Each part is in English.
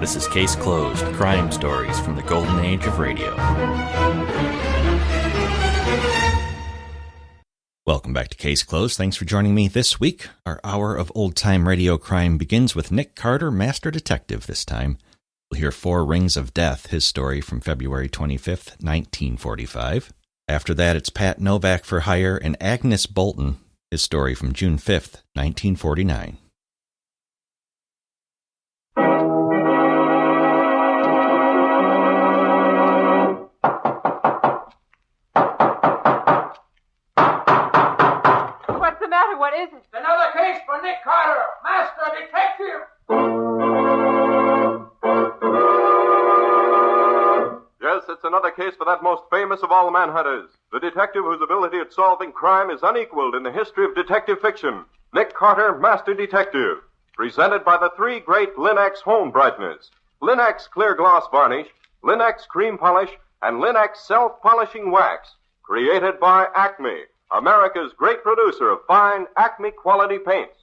This is Case Closed, crime stories from the golden age of radio. Welcome back to Case Closed. Thanks for joining me this week. Our hour of old-time radio crime begins with Nick Carter, Master Detective this time. We'll hear Four Rings of Death, his story from February 25th, 1945. After that, it's Pat Novak For Hire and Agnes Bolton, his story from June 5th, 1949. What is it? Another case for Nick Carter, Master Detective. Yes, it's another case for that most famous of all manhunters, the detective whose ability at solving crime is unequaled in the history of detective fiction, Nick Carter, Master Detective. Presented by the three great Linux home brighteners, Linux Clear Gloss Varnish, Linux Cream Polish, and Linux Self-Polishing Wax. Created by Acme, America's great producer of fine Acme quality paints.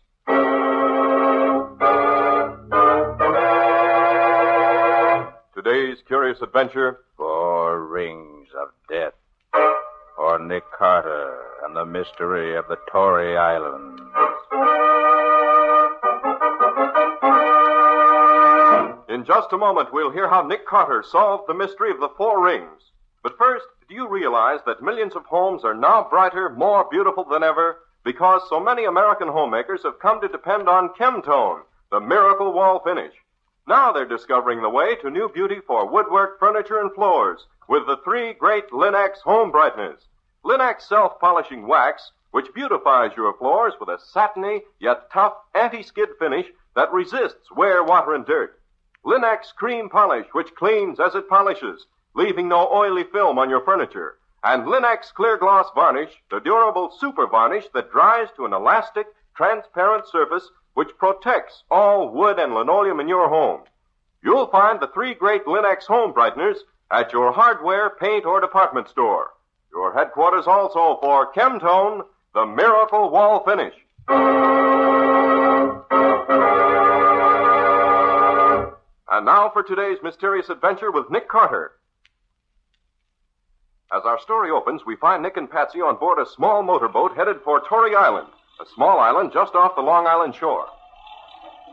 Today's curious adventure, Four Rings of Death, or Nick Carter and the Mystery of the Tory Islands. In just a moment, we'll hear how Nick Carter solved the mystery of the Four Rings. But first, do you realize that millions of homes are now brighter, more beautiful than ever because so many American homemakers have come to depend on Chemtone, the miracle wall finish? Now they're discovering the way to new beauty for woodwork, furniture, and floors with the three great Linux home brighteners. Linux Self-Polishing Wax, which beautifies your floors with a satiny yet tough anti-skid finish that resists wear, water, and dirt. Linux Cream Polish, which cleans as it polishes, leaving no oily film on your furniture. And Linux Clear Gloss Varnish, the durable super varnish that dries to an elastic, transparent surface which protects all wood and linoleum in your home. You'll find the three great Linux home brighteners at your hardware, paint, or department store. Your headquarters also for Chemtone, the miracle wall finish. And now for today's mysterious adventure with Nick Carter. As our story opens, we find Nick and Patsy on board a small motorboat headed for Tory Island, a small island just off the Long Island shore.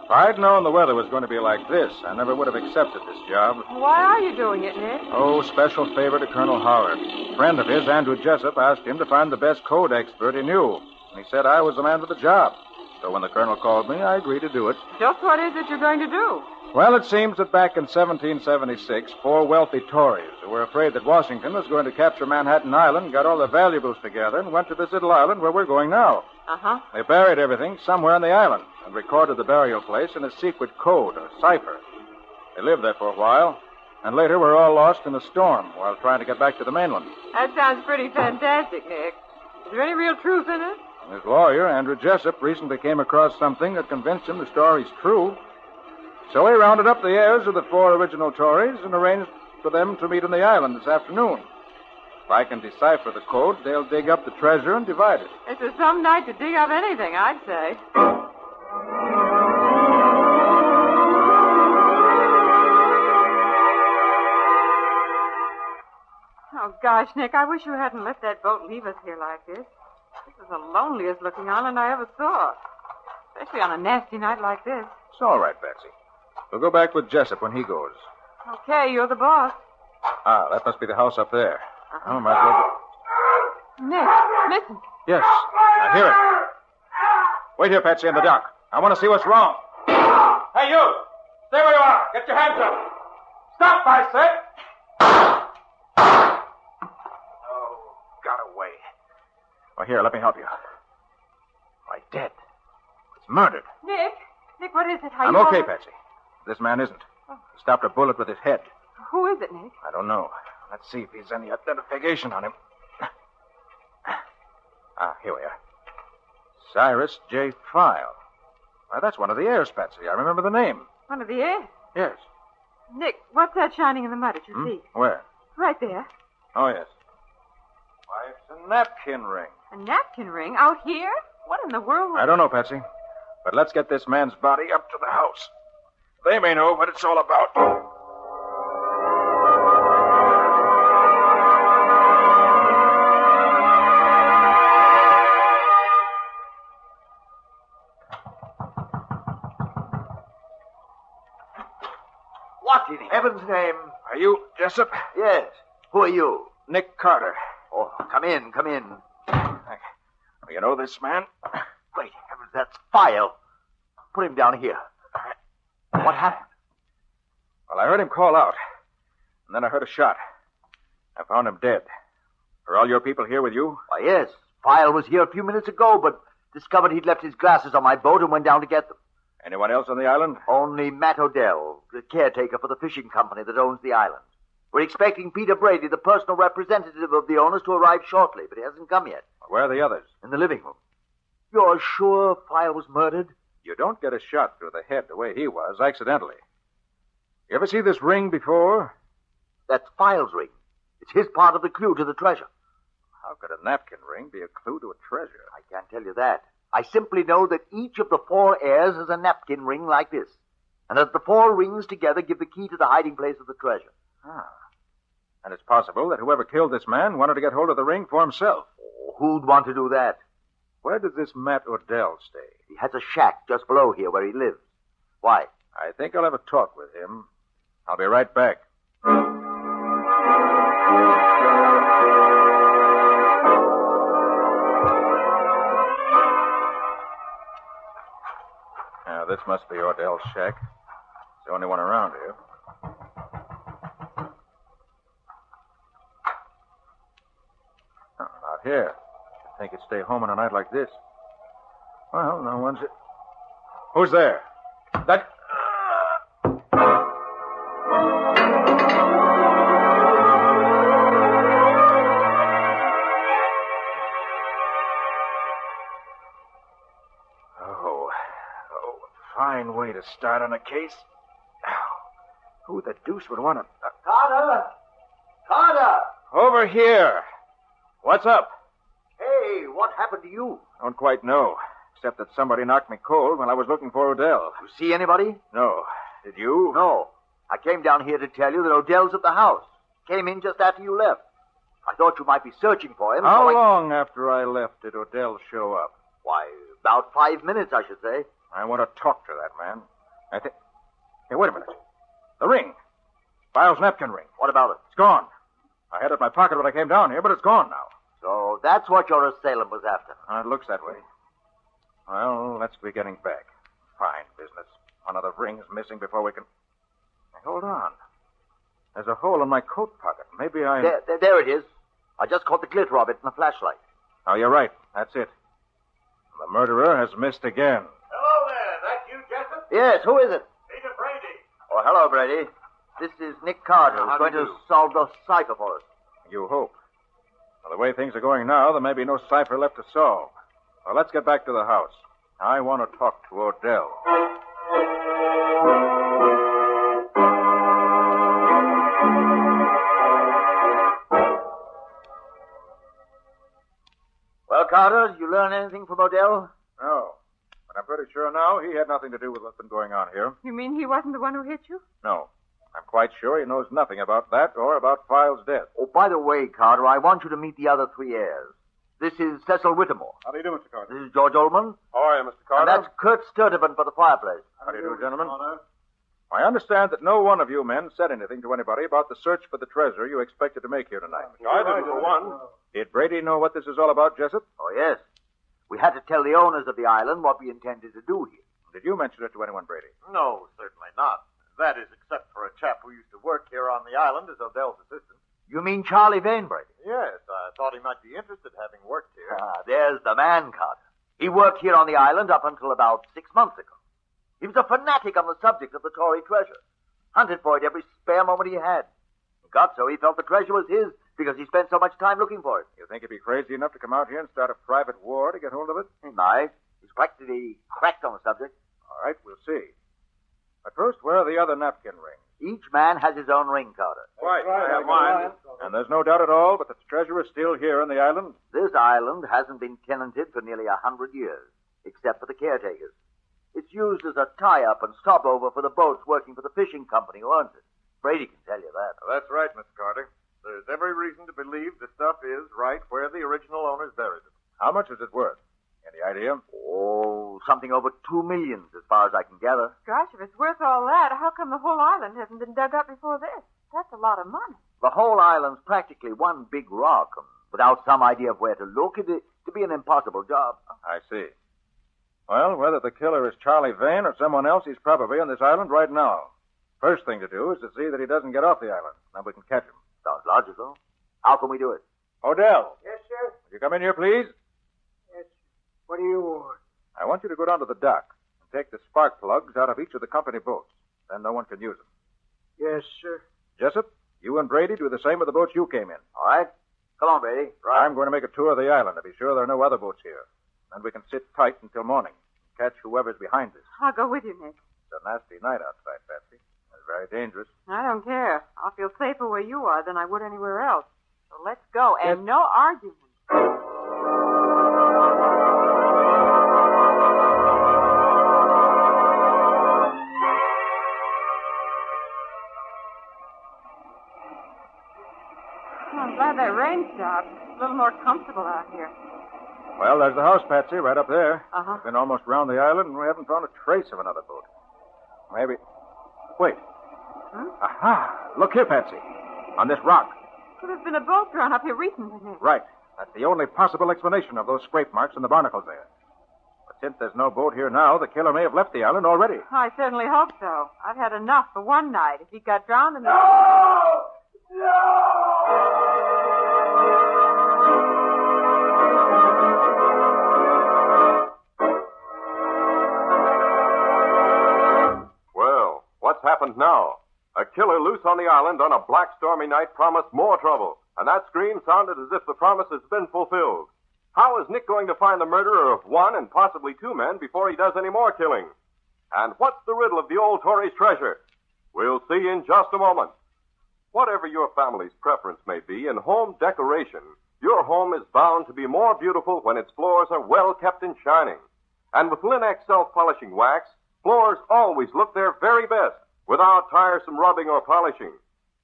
If I'd known the weather was going to be like this, I never would have accepted this job. Why are you doing it, Nick? Oh, special favor to Colonel Howard. A friend of his, Andrew Jessup, asked him to find the best code expert he knew. And he said I was the man for the job. So when the colonel called me, I agreed to do it. Just what is it you're going to do? Well, it seems that back in 1776, four wealthy Tories who were afraid that Washington was going to capture Manhattan Island got all their valuables together and went to this little island where we're going now. Uh-huh. They buried everything somewhere on the island and recorded the burial place in a secret code or cipher. They lived there for a while, and later were all lost in a storm while trying to get back to the mainland. That sounds pretty fantastic, Nick. Is there any real truth in it? His lawyer, Andrew Jessup, recently came across something that convinced him the story's true. So he rounded up the heirs of the four original Tories and arranged for them to meet on the island this afternoon. If I can decipher the code, they'll dig up the treasure and divide it. This is some night to dig up anything, I'd say. Oh, gosh, Nick, I wish you hadn't let that boat leave us here like this. This is the loneliest looking island I ever saw. Especially on a nasty night like this. It's all right, Betsy. We'll go back with Jessup when he goes. Okay, you're the boss. Ah, that must be the house up there. Uh-huh. Oh, might as well Nick, listen. Yes, I hear it. Wait here, Patsy, in the dock. I want to see what's wrong. Hey, you! Stay where you are. Get your hands up. Stop, I said. Oh, got away. Well, here, let me help you. Why, dead. It's murdered. Nick, what is it? I'm okay, Patsy. This man isn't. He stopped a bullet with his head. Who is it, Nick? I don't know. Let's see if he's any identification on him. Ah, here we are. Cyrus J. File. Why, that's one of the heirs, Patsy. I remember the name. One of the heirs? Yes. Nick, what's that shining in the mud at your feet? Where? Right there. Oh, yes. Why, it's a napkin ring. A napkin ring? Out here? What in the world? I don't know, Patsy. But let's get this man's body up to the house. They may know what it's all about. What in heaven's name? Are you Jessup? Yes. Who are you? Nick Carter. Oh, come in, come in. You know this man? Great heavens, that's File. Put him down here. What happened? Well, I heard him call out. And then I heard a shot. I found him dead. Are all your people here with you? Why, yes. File was here a few minutes ago, but discovered he'd left his glasses on my boat and went down to get them. Anyone else on the island? Only Matt Odell, the caretaker for the fishing company that owns the island. We're expecting Peter Brady, the personal representative of the owners, to arrive shortly, but he hasn't come yet. Where are the others? In the living room. You're sure File was murdered? You don't get a shot through the head the way he was, accidentally. You ever see this ring before? That's File's ring. It's his part of the clue to the treasure. How could a napkin ring be a clue to a treasure? I can't tell you that. I simply know that each of the 4 heirs has a napkin ring like this, and that the 4 rings together give the key to the hiding place of the treasure. Ah. And it's possible that whoever killed this man wanted to get hold of the ring for himself. Oh, who'd want to do that? Where does this Matt Odell stay? He has a shack just below here where he lives. Why? I think I'll have a talk with him. I'll be right back. Now, this must be Odell's shack. It's the only one around here. Oh, not here. You'd think he'd stay home on a night like this. Well, no one's... Who's there? That... Fine way to start on a case. Who the deuce would want to... Carter! Carter! Over here. What's up? Hey, what happened to you? Don't quite know, except that somebody knocked me cold when I was looking for Odell. You see anybody? No. Did you? No. I came down here to tell you that Odell's at the house. Came in just after you left. I thought you might be searching for him. How long after I left did Odell show up? Why, about 5 minutes, I should say. I want to talk to that man. I think... Hey, wait a minute. The ring. File's napkin ring. What about it? It's gone. I had it in my pocket when I came down here, but it's gone now. So that's what your assailant was after. It looks that way. Well, let's be getting back. Fine business. One of the rings missing before we can... Hey, hold on. There's a hole in my coat pocket. Maybe I... There it is. I just caught the glitter of it in the flashlight. Oh, you're right. That's it. The murderer has missed again. Hello there. That you, Jessup? Yes, who is it? Peter Brady. Oh, hello, Brady. This is Nick Carter, who's going to solve the cipher for us. You hope. Well, the way things are going now, there may be no cipher left to solve. Well, let's get back to the house. I want to talk to Odell. Well, Carter, you learn anything from Odell? No. But I'm pretty sure now he had nothing to do with what's been going on here. You mean he wasn't the one who hit you? No. I'm quite sure he knows nothing about that or about File's death. Oh, by the way, Carter, I want you to meet the other 3 heirs. This is Cecil Whittemore. How do you do, Mr. Carter? This is George Ullman. How are you, Mr. And that's Kurt Sturtevant for the fireplace. How do you do, gentlemen? I understand that no one of you men said anything to anybody about the search for the treasure you expected to make here tonight. I didn't, for one. Did Brady know what this is all about, Jessup? Oh, yes. We had to tell the owners of the island what we intended to do here. Did you mention it to anyone, Brady? No, certainly not. That is, except for a chap who used to work here on the island as Odell's assistant. You mean Charlie Vane, Brady? Yes, I thought he might be interested having worked here. There's the man, Carter. He worked here on the island up until about 6 months ago. He was a fanatic on the subject of the Tory treasure. Hunted for it every spare moment he had. He got so he felt the treasure was his because he spent so much time looking for it. You think he'd be crazy enough to come out here and start a private war to get hold of it? He might. He's practically cracked on the subject. All right, we'll see. But first, where are the other napkin rings? Each man has his own ring, Carter. Right, I have mine. And there's no doubt at all but the treasure is still here on the island? This island hasn't been tenanted for nearly 100 years, except for the caretakers. It's used as a tie-up and stopover for the boats working for the fishing company who owns it. Brady can tell you that. Well, that's right, Mr. Carter. There's every reason to believe the stuff is right where the original owners buried it. How much is it worth? Any idea? Oh, something over $2 million, as far as I can gather. Gosh, if it's worth all that, how come the whole island hasn't been dug up before this? That's a lot of money. The whole island's practically one big rock, and without some idea of where to look, it'd be an impossible job. I see. Well, whether the killer is Charlie Vane or someone else, he's probably on this island right now. First thing to do is to see that he doesn't get off the island. Then we can catch him. Sounds logical. How can we do it? Odell. Yes, sir? Will you come in here, please? Yes. What do you want? I want you to go down to the dock and take the spark plugs out of each of the company boats. Then no one can use them. Yes, sir. Jessup, you and Brady do the same with the boats you came in. All right. Come on, Brady. Right. I'm going to make a tour of the island to be sure there are no other boats here. Then we can sit tight until morning and catch whoever's behind us. I'll go with you, Nick. It's a nasty night outside, Patsy. It's very dangerous. I don't care. I'll feel safer where you are than I would anywhere else. So let's go, and no argument. I'm glad that rain stopped. It's a little more comfortable out here. Well, there's the house, Patsy, right up there. Uh-huh. We've been almost round the island, and we haven't found a trace of another boat. Maybe... Wait. Huh? Aha! Look here, Patsy. On this rock. Well, there's been a boat drawn up here recently, Nick. Right. That's the only possible explanation of those scrape marks and the barnacles there. But since there's no boat here now, the killer may have left the island already. I certainly hope so. I've had enough for one night. If he got drowned in the... Well, what's happened now? A killer loose on the island on a black stormy night promised more trouble, and that scream sounded as if the promise has been fulfilled. How is Nick going to find the murderer of one and possibly two men before he does any more killing? And what's the riddle of the old Tory's treasure? We'll see in just a moment. Whatever your family's preference may be in home decoration, your home is bound to be more beautiful when its floors are well kept and shining. And with Linex self-polishing wax, floors always look their very best without tiresome rubbing or polishing.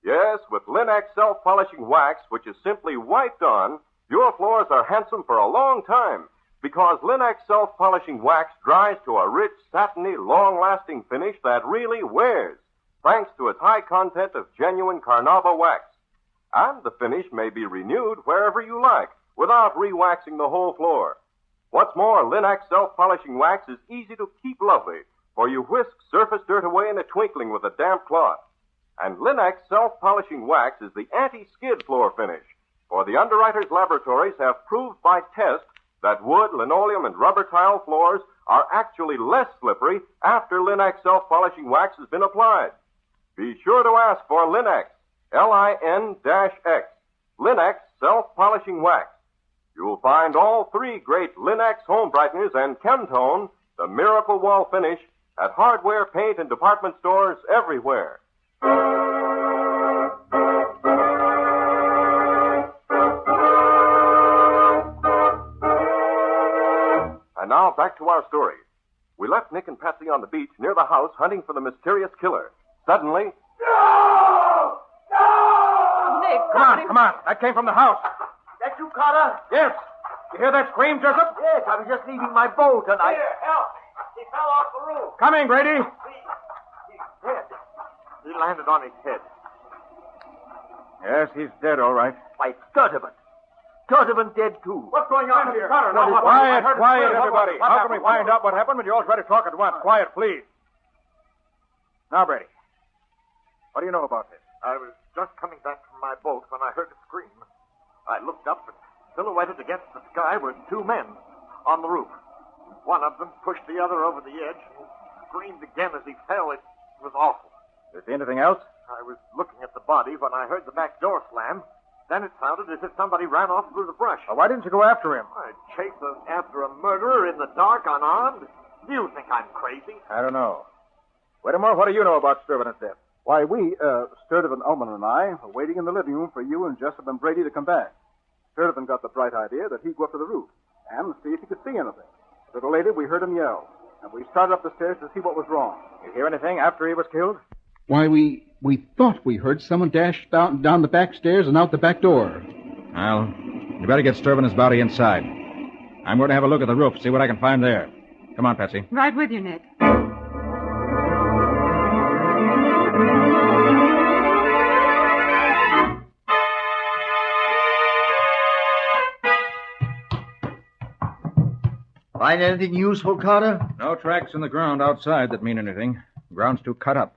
Yes, with Linex self-polishing wax, which is simply wiped on, your floors are handsome for a long time because Linex self-polishing wax dries to a rich, satiny, long-lasting finish that really wears, thanks to its high content of genuine Carnauba wax. And the finish may be renewed wherever you like without re-waxing the whole floor. What's more, Linex self-polishing wax is easy to keep lovely, for you whisk surface dirt away in a twinkling with a damp cloth. And Linex self-polishing wax is the anti-skid floor finish, for the underwriters' laboratories have proved by test that wood, linoleum, and rubber tile floors are actually less slippery after Linex self-polishing wax has been applied. Be sure to ask for Linex, Lin-X, Linex self-polishing wax. You'll find all three great Linex home brighteners and Chemtone, the miracle wall finish, at hardware, paint, and department stores everywhere. And now back to our story. We left Nick and Patsy on the beach near the house hunting for the mysterious killer. Suddenly... No! No! Nick, Come on. That came from the house. That you, Carter? Yes. You hear that scream, Jessup? Yes, I was just leaving my boat and Here, help me. He fell off the roof. Coming, Brady. He's dead. He landed on his head. Yes, he's dead, all right. Why, Sturtevant. Sturtevant dead, too. What's going on here? Quiet, everybody. How can we find out what happened when you all try to talk at once? Quiet, please. Now, Brady, what do you know about this? I was just coming back from my boat when I heard a scream. I looked up and silhouetted against the sky were two men on the roof. One of them pushed the other over the edge and screamed again as he fell. It was awful. Is there anything else? I was looking at the body when I heard the back door slam. Then it sounded as if somebody ran off through the brush. Why didn't you go after him? I'd chase after a murderer in the dark unarmed? Do you think I'm crazy? I don't know. Whittemore, what do you know about Sturtevant's death? Why, Sturtevant, Ullman, and I were waiting in the living room for you and Jessup and Brady to come back. Sturtevant got the bright idea that he'd go up to the roof and see if he could see anything. A little later, we heard him yell. and we started up the stairs to see what was wrong. You hear anything after he was killed? Why, we thought we heard someone dash down the back stairs and out the back door. Well, you better get Sturb and his body inside. I'm going to have a look at the roof, see what I can find there. Come on, Patsy. Right with you, Nick. Find anything useful, Carter? No tracks in the ground outside that mean anything. The ground's too cut up.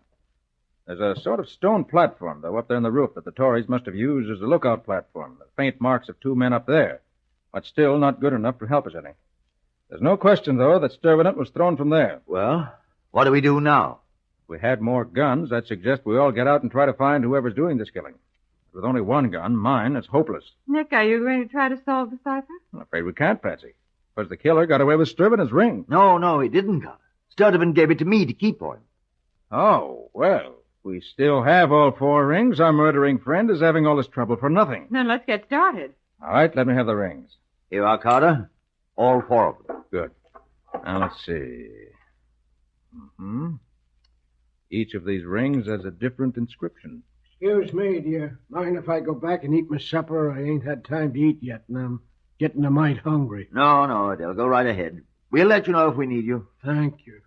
There's a sort of stone platform, though, up there in the roof that the Tories must have used as a lookout platform. The faint marks of 2 men up there. But still not good enough to help us any. There's no question, though, that Sturvenant was thrown from there. Well, what do we do now? If we had more guns, I'd suggest we all get out and try to find whoever's doing this killing. With only one gun, mine, it's hopeless. Nick, are you going to try to solve the cipher? I'm afraid we can't, Patsy. Because the killer got away with Sturvenant's ring. No, he didn't, Carter. Sturtevant gave it to me to keep for him. Oh, well, we still have all 4 rings. Our murdering friend is having all this trouble for nothing. Then let's get started. All right, let me have the rings. Here are, Carter. All 4 of them. Good. Now, let's see. Each of these rings has a different inscription. Excuse me, do you mind if I go back and eat my supper? I ain't had time to eat yet, and I'm getting a mite hungry. No, Adele, go right ahead. We'll let you know if we need you. Thank you.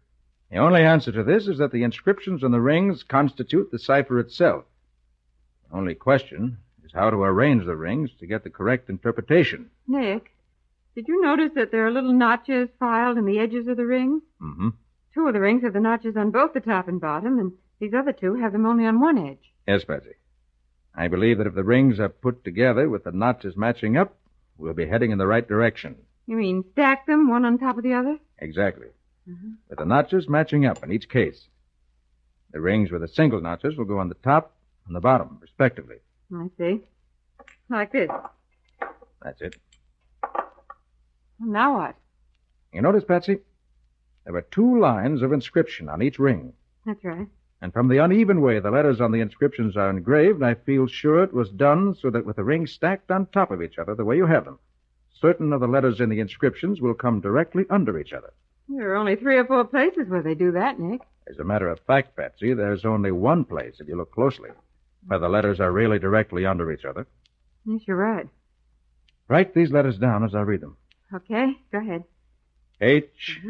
The only answer to this is that the inscriptions on the rings constitute the cipher itself. The only question is how to arrange the rings to get the correct interpretation. Nick, did you notice that there are little notches filed in the edges of the rings? Mm-hmm. 2 of the rings have the notches on both the top and bottom, and these other 2 have them only on one edge. Yes, Patsy. I believe that if the rings are put together with the notches matching up, we'll be heading in the right direction. You mean stack them one on top of the other? Exactly. With the notches matching up in each case. The rings with the single notches will go on the top and the bottom, respectively. I see. Like this. That's it. Now what? You notice, Patsy? There were 2 lines of inscription on each ring. That's right. And from the uneven way the letters on the inscriptions are engraved, I feel sure it was done so that with the rings stacked on top of each other the way you have them, certain of the letters in the inscriptions will come directly under each other. There are only 3 or 4 places where they do that, Nick. As a matter of fact, Patsy, there's only one place, if you look closely, where the letters are really directly under each other. Yes, you're right. Write these letters down as I read them. Okay, go ahead. H-A-E-T-M-L-I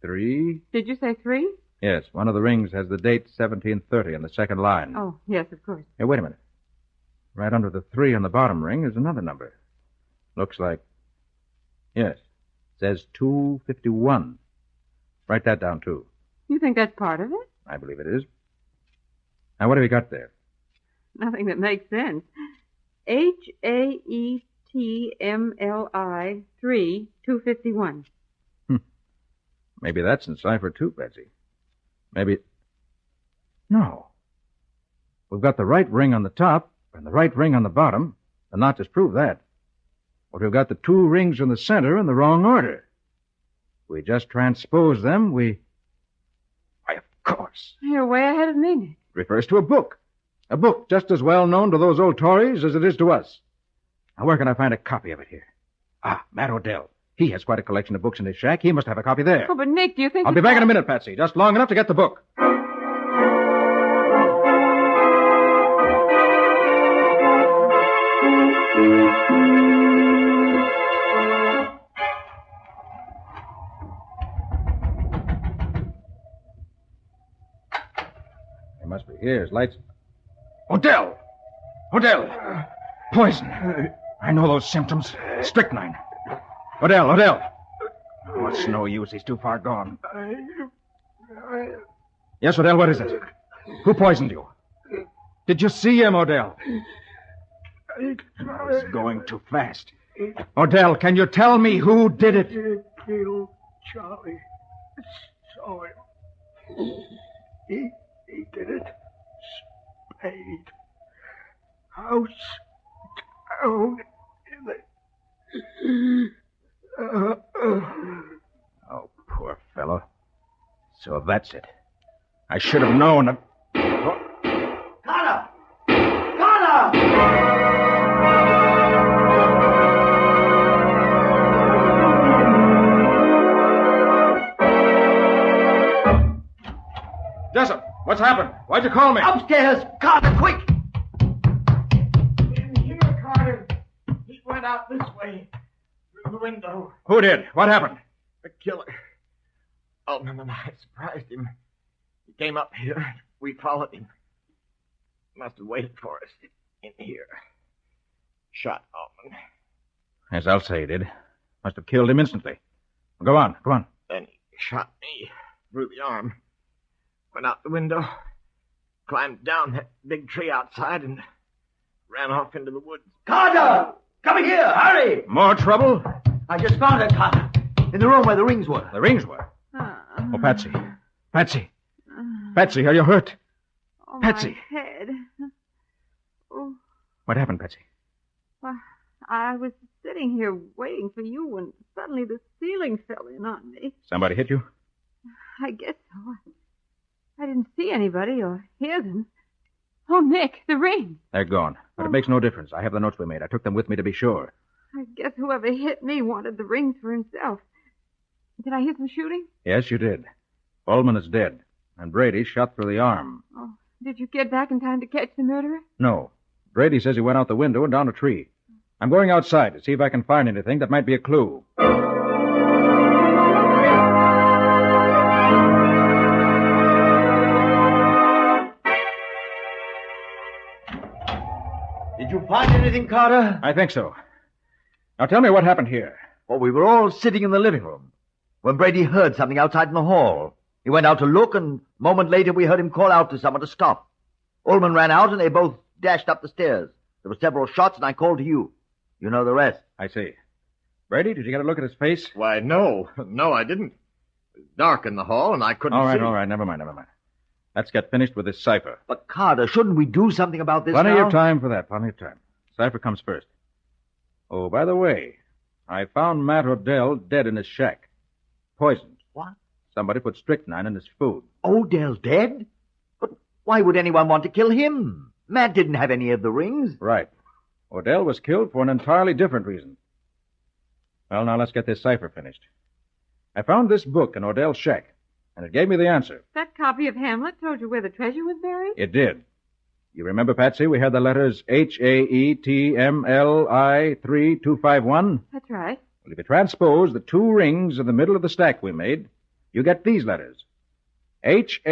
3. Did you say 3? Yes, one of the rings has the date 1730 in the second line. Oh, yes, of course. Hey, wait a minute. Right under the 3 on the bottom ring is another number. Looks like... Yes, says 251. Write that down, too. You think that's part of it? I believe it is. Now, what have you got there? Nothing that makes sense. H-A-E-T-M-L-I 3 251. Maybe that's in cipher, too, Betsy. Maybe... No. We've got the right ring on the top and the right ring on the bottom. The notches prove that. But we've got the 2 rings in the center in the wrong order. We just transpose them, Why, of course. You're way ahead of me, Nick. It refers to a book. A book just as well known to those old Tories as it is to us. Now, where can I find a copy of it here? Matt Odell. He has quite a collection of books in his shack. He must have a copy there. Oh, but Nick, do you think... I'll be back in a minute, Patsy. Just long enough to get the book. He must be here. His lights... Odell! Poison. I know those symptoms. Strychnine. Odell. Oh, it's no use. He's too far gone. Yes, Odell, what is it? Who poisoned you? Did you see him, Odell? He's going too fast. Odell, can you tell me who did it? Killed Charlie. Saw him. He did it. Spade. House down in the... Oh, poor fellow. So that's it. I should have known. Carter! Jessup, what's happened? Why'd you call me? Upstairs! Carter, quick! In here, Carter. He went out this way. Through the window. Who did? What happened? The killer. Ullman and I surprised him. He came up here. We followed him. Must have waited for us in here. Shot Ullman. As I'll say he did. Must have killed him instantly. Go on. Then he shot me through the arm. Went out the window. Climbed down that big tree outside and ran off into the woods. Carter! Come here, hurry! More trouble? I just found her, Carter. In the room where the rings were. The rings were? Oh, Patsy. Patsy, are you hurt? Oh, Patsy. My head. Oh, What happened, Patsy? well, I was sitting here waiting for you when suddenly the ceiling fell in on me. Somebody hit you? I guess so. I didn't see anybody or hear them. Oh, Nick, the ring. They're gone. But it makes no difference. I have the notes we made. I took them with me to be sure. I guess whoever hit me wanted the rings for himself. Did I hear some shooting? Yes, you did. Ullman is dead. And Brady shot through the arm. Oh, did you get back in time to catch the murderer? No. Brady says he went out the window and down a tree. I'm going outside to see if I can find anything that might be a clue. Did you find anything, Carter? I think so. Now tell me what happened here. Well, we were all sitting in the living room when Brady heard something outside in the hall. He went out to look, and a moment later we heard him call out to someone to stop. Ullman ran out, and they both dashed up the stairs. There were several shots, and I called to you. You know the rest. I see. Brady, did you get a look at his face? Why, no. No, I didn't. It was dark in the hall, and I couldn't see. All right. Never mind. Let's get finished with this cipher. But, Carter, shouldn't we do something about this Plenty now? of time for that. Cipher comes first. Oh, by the way, I found Matt Odell dead in his shack. Poisoned. What? Somebody put strychnine in his food. Odell's dead? But why would anyone want to kill him? Matt didn't have any of the rings. Right. Odell was killed for an entirely different reason. Well, now let's get this cipher finished. I found this book in Odell's shack, and it gave me the answer. That copy of Hamlet told you where the treasure was buried? It did. You remember, Patsy, we had the letters HAETMLI 3251? That's right. Well, if you transpose the two rings in the middle of the stack we made, you get these letters. HAMLET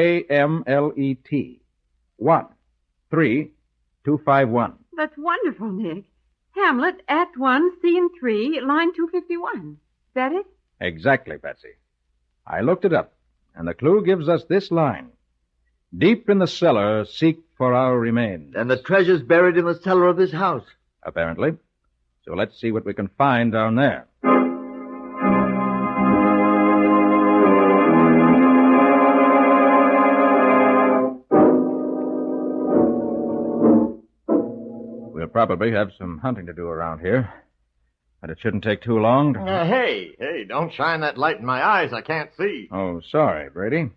13251. That's wonderful, Nick. Hamlet, Act 1, Scene 3, line 251. Is that it? Exactly, Patsy. I looked it up, and the clue gives us this line. Deep in the cellar, seek for our remains. And the treasure's buried in the cellar of this house. Apparently. So let's see what we can find down there. We'll probably have some hunting to do around here. But it shouldn't take too long to... Hey, don't shine that light in my eyes. I can't see. Oh, sorry, Brady.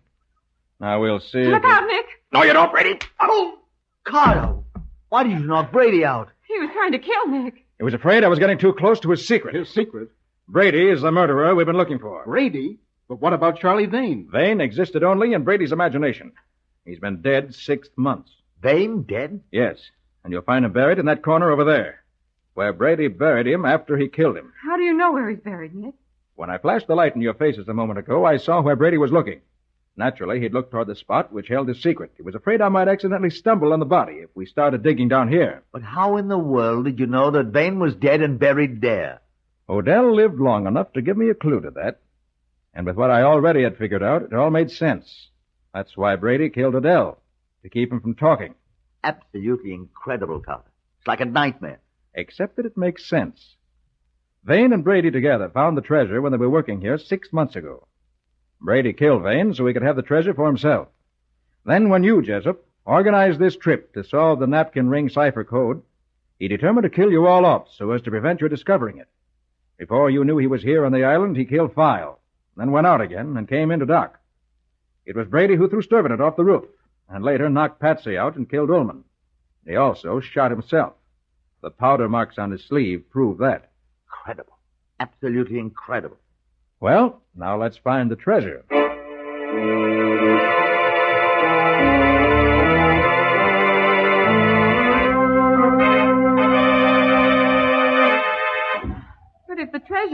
Now we'll see... Look out, Nick. No, you don't, Brady. Oh! Carter! Why did you knock Brady out? He was trying to kill Nick. He was afraid I was getting too close to his secret. His secret? Brady is the murderer we've been looking for. Brady? But what about Charlie Vane? Vane existed only in Brady's imagination. He's been dead 6 months. Vane dead? Yes, and you'll find him buried in that corner over there, where Brady buried him after he killed him. How do you know where he's buried, Nick? When I flashed the light in your faces a moment ago, I saw where Brady was looking. Naturally, he'd looked toward the spot which held his secret. He was afraid I might accidentally stumble on the body if we started digging down here. But how in the world did you know that Vane was dead and buried there? Odell lived long enough to give me a clue to that. And with what I already had figured out, it all made sense. That's why Brady killed Odell, to keep him from talking. Absolutely incredible, Carter. It's like a nightmare. Except that it makes sense. Vane and Brady together found the treasure when they were working here 6 months ago. Brady killed Vane so he could have the treasure for himself. Then when you, Jessup, organized this trip to solve the napkin ring cipher code, he determined to kill you all off so as to prevent your discovering it. Before you knew he was here on the island, he killed File, then went out again and came into dock. It was Brady who threw Sturvenet off the roof, and later knocked Patsy out and killed Ullman. He also shot himself. The powder marks on his sleeve prove that. Incredible. Absolutely incredible. Well, now let's find the treasure.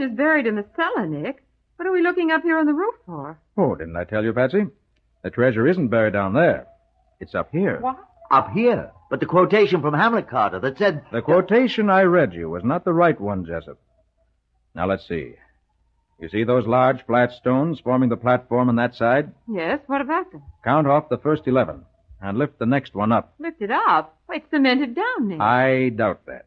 treasure's buried in the cellar, Nick. What are we looking up here on the roof for? Oh, didn't I tell you, Patsy? The treasure isn't buried down there. It's up here. What? Up here? But the quotation from Hamlet, Carter, that said... The quotation I read you was not the right one, Jessup. Now, let's see. You see those large flat stones forming the platform on that side? Yes, what about them? Count off the first 11 and lift the next one up. Lift it up? Why, it's cemented down, Nick. I doubt that.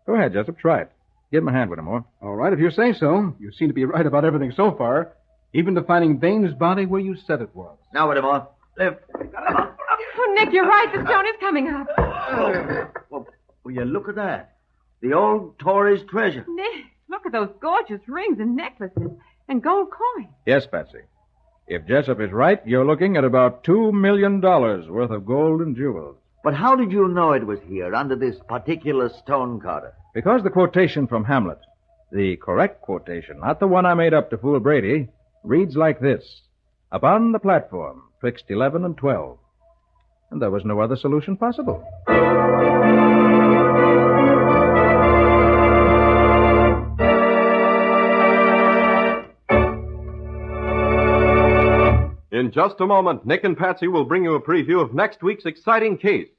Go ahead, Jessup. Try it. Give him a hand with him, more. All right, if you say so. You seem to be right about everything so far, even to finding Bain's body where you said it was. Now, Whittemore. Lift. Oh, Nick, you're right. The stone is coming up. Well, will you look at that? The old Tory's treasure. Nick, look at those gorgeous rings and necklaces and gold coins. Yes, Patsy. If Jessup is right, you're looking at about $2 million worth of gold and jewels. But how did you know it was here, under this particular stone, Carter? Because the quotation from Hamlet, the correct quotation, not the one I made up to fool Brady, reads like this. Upon the platform, twixt 11 and 12. And there was no other solution possible. In just a moment, Nick and Patsy will bring you a preview of next week's exciting case.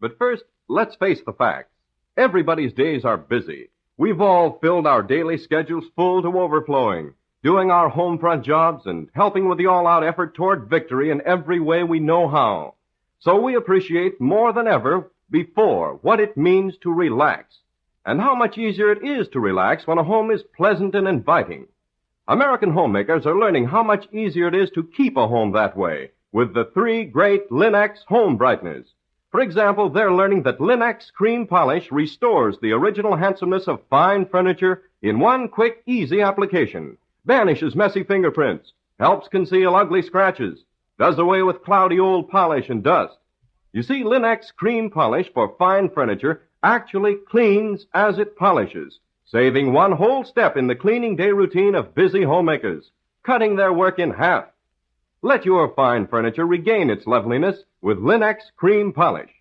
But first, let's face the facts. Everybody's days are busy. We've all filled our daily schedules full to overflowing, doing our home front jobs and helping with the all-out effort toward victory in every way we know how. So we appreciate more than ever before what it means to relax, and how much easier it is to relax when a home is pleasant and inviting. American homemakers are learning how much easier it is to keep a home that way with the 3 great Linex home brighteners. For example, they're learning that Linex cream polish restores the original handsomeness of fine furniture in one quick, easy application, banishes messy fingerprints, helps conceal ugly scratches, does away with cloudy old polish and dust. You see, Linex cream polish for fine furniture actually cleans as it polishes, saving one whole step in the cleaning day routine of busy homemakers, cutting their work in half. Let your fine furniture regain its loveliness with Linex cream polish.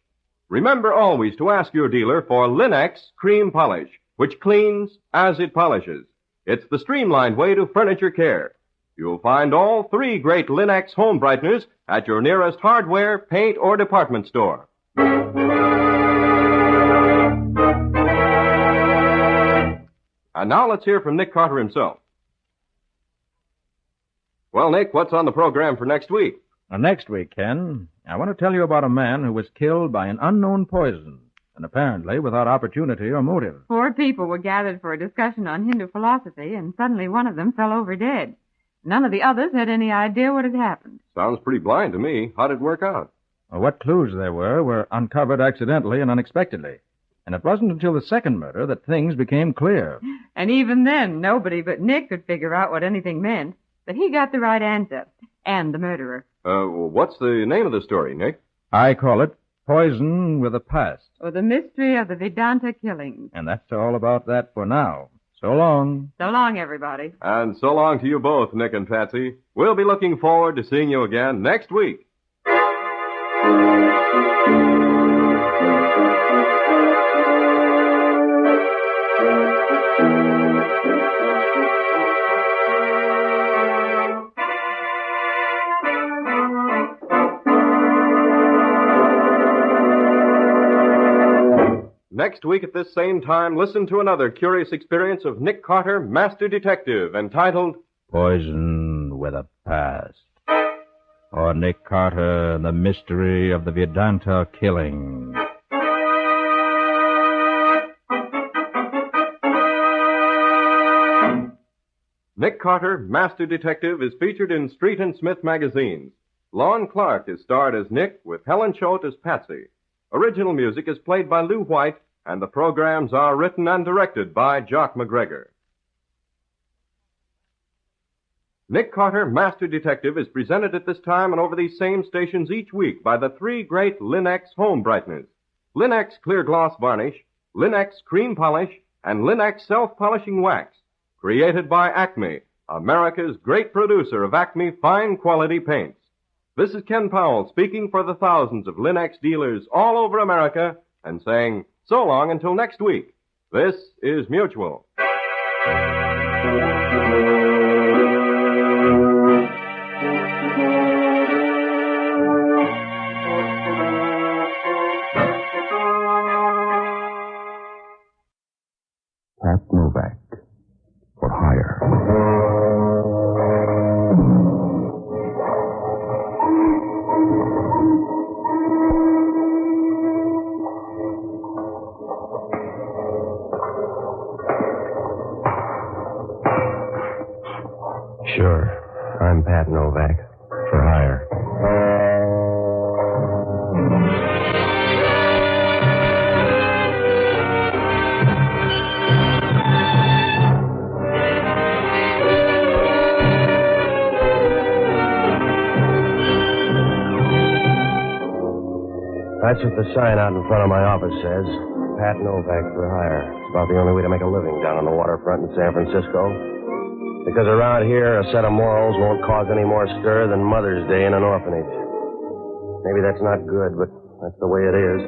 Remember always to ask your dealer for Linex cream polish, which cleans as it polishes. It's the streamlined way to furniture care. You'll find all 3 great Linex home brighteners at your nearest hardware, paint, or department store. And now let's hear from Nick Carter himself. Well, Nick, what's on the program for next week? Next week, Ken, I want to tell you about a man who was killed by an unknown poison, and apparently without opportunity or motive. 4 people were gathered for a discussion on Hindu philosophy, and suddenly one of them fell over dead. None of the others had any idea what had happened. Sounds pretty blind to me. How did it work out? Well, what clues there were uncovered accidentally and unexpectedly. And it wasn't until the second murder that things became clear. And even then, nobody but Nick could figure out what anything meant. But he got the right answer. And the murderer. What's the name of the story, Nick? I call it Poison with a Past. Or the mystery of the Vedanta killings. And that's all about that for now. So long. So long, everybody. And so long to you both, Nick and Patsy. We'll be looking forward to seeing you again next week. Next week at this same time, listen to another curious experience of Nick Carter, Master Detective, entitled Poison with a Past. Or Nick Carter and the Mystery of the Vedanta Killing. Nick Carter, Master Detective, is featured in Street and Smith magazines. Lon Clark is starred as Nick, with Helen Choate as Patsy. Original music is played by Lou White, and the programs are written and directed by Jock McGregor. Nick Carter, Master Detective, is presented at this time and over these same stations each week by the 3 great Linex home brighteners. Linex Clear Gloss Varnish, Linex Cream Polish, and Linex Self-Polishing Wax. Created by Acme, America's great producer of Acme fine quality paints. This is Ken Powell speaking for the thousands of Linex dealers all over America and saying so long until next week. This is Mutual. Pat Novak For Hire. That's what the sign out in front of my office says. Pat Novak For Hire. It's about the only way to make a living down on the waterfront in San Francisco. Because around here, a set of morals won't cause any more stir than Mother's Day in an orphanage. Maybe that's not good, but that's the way it is.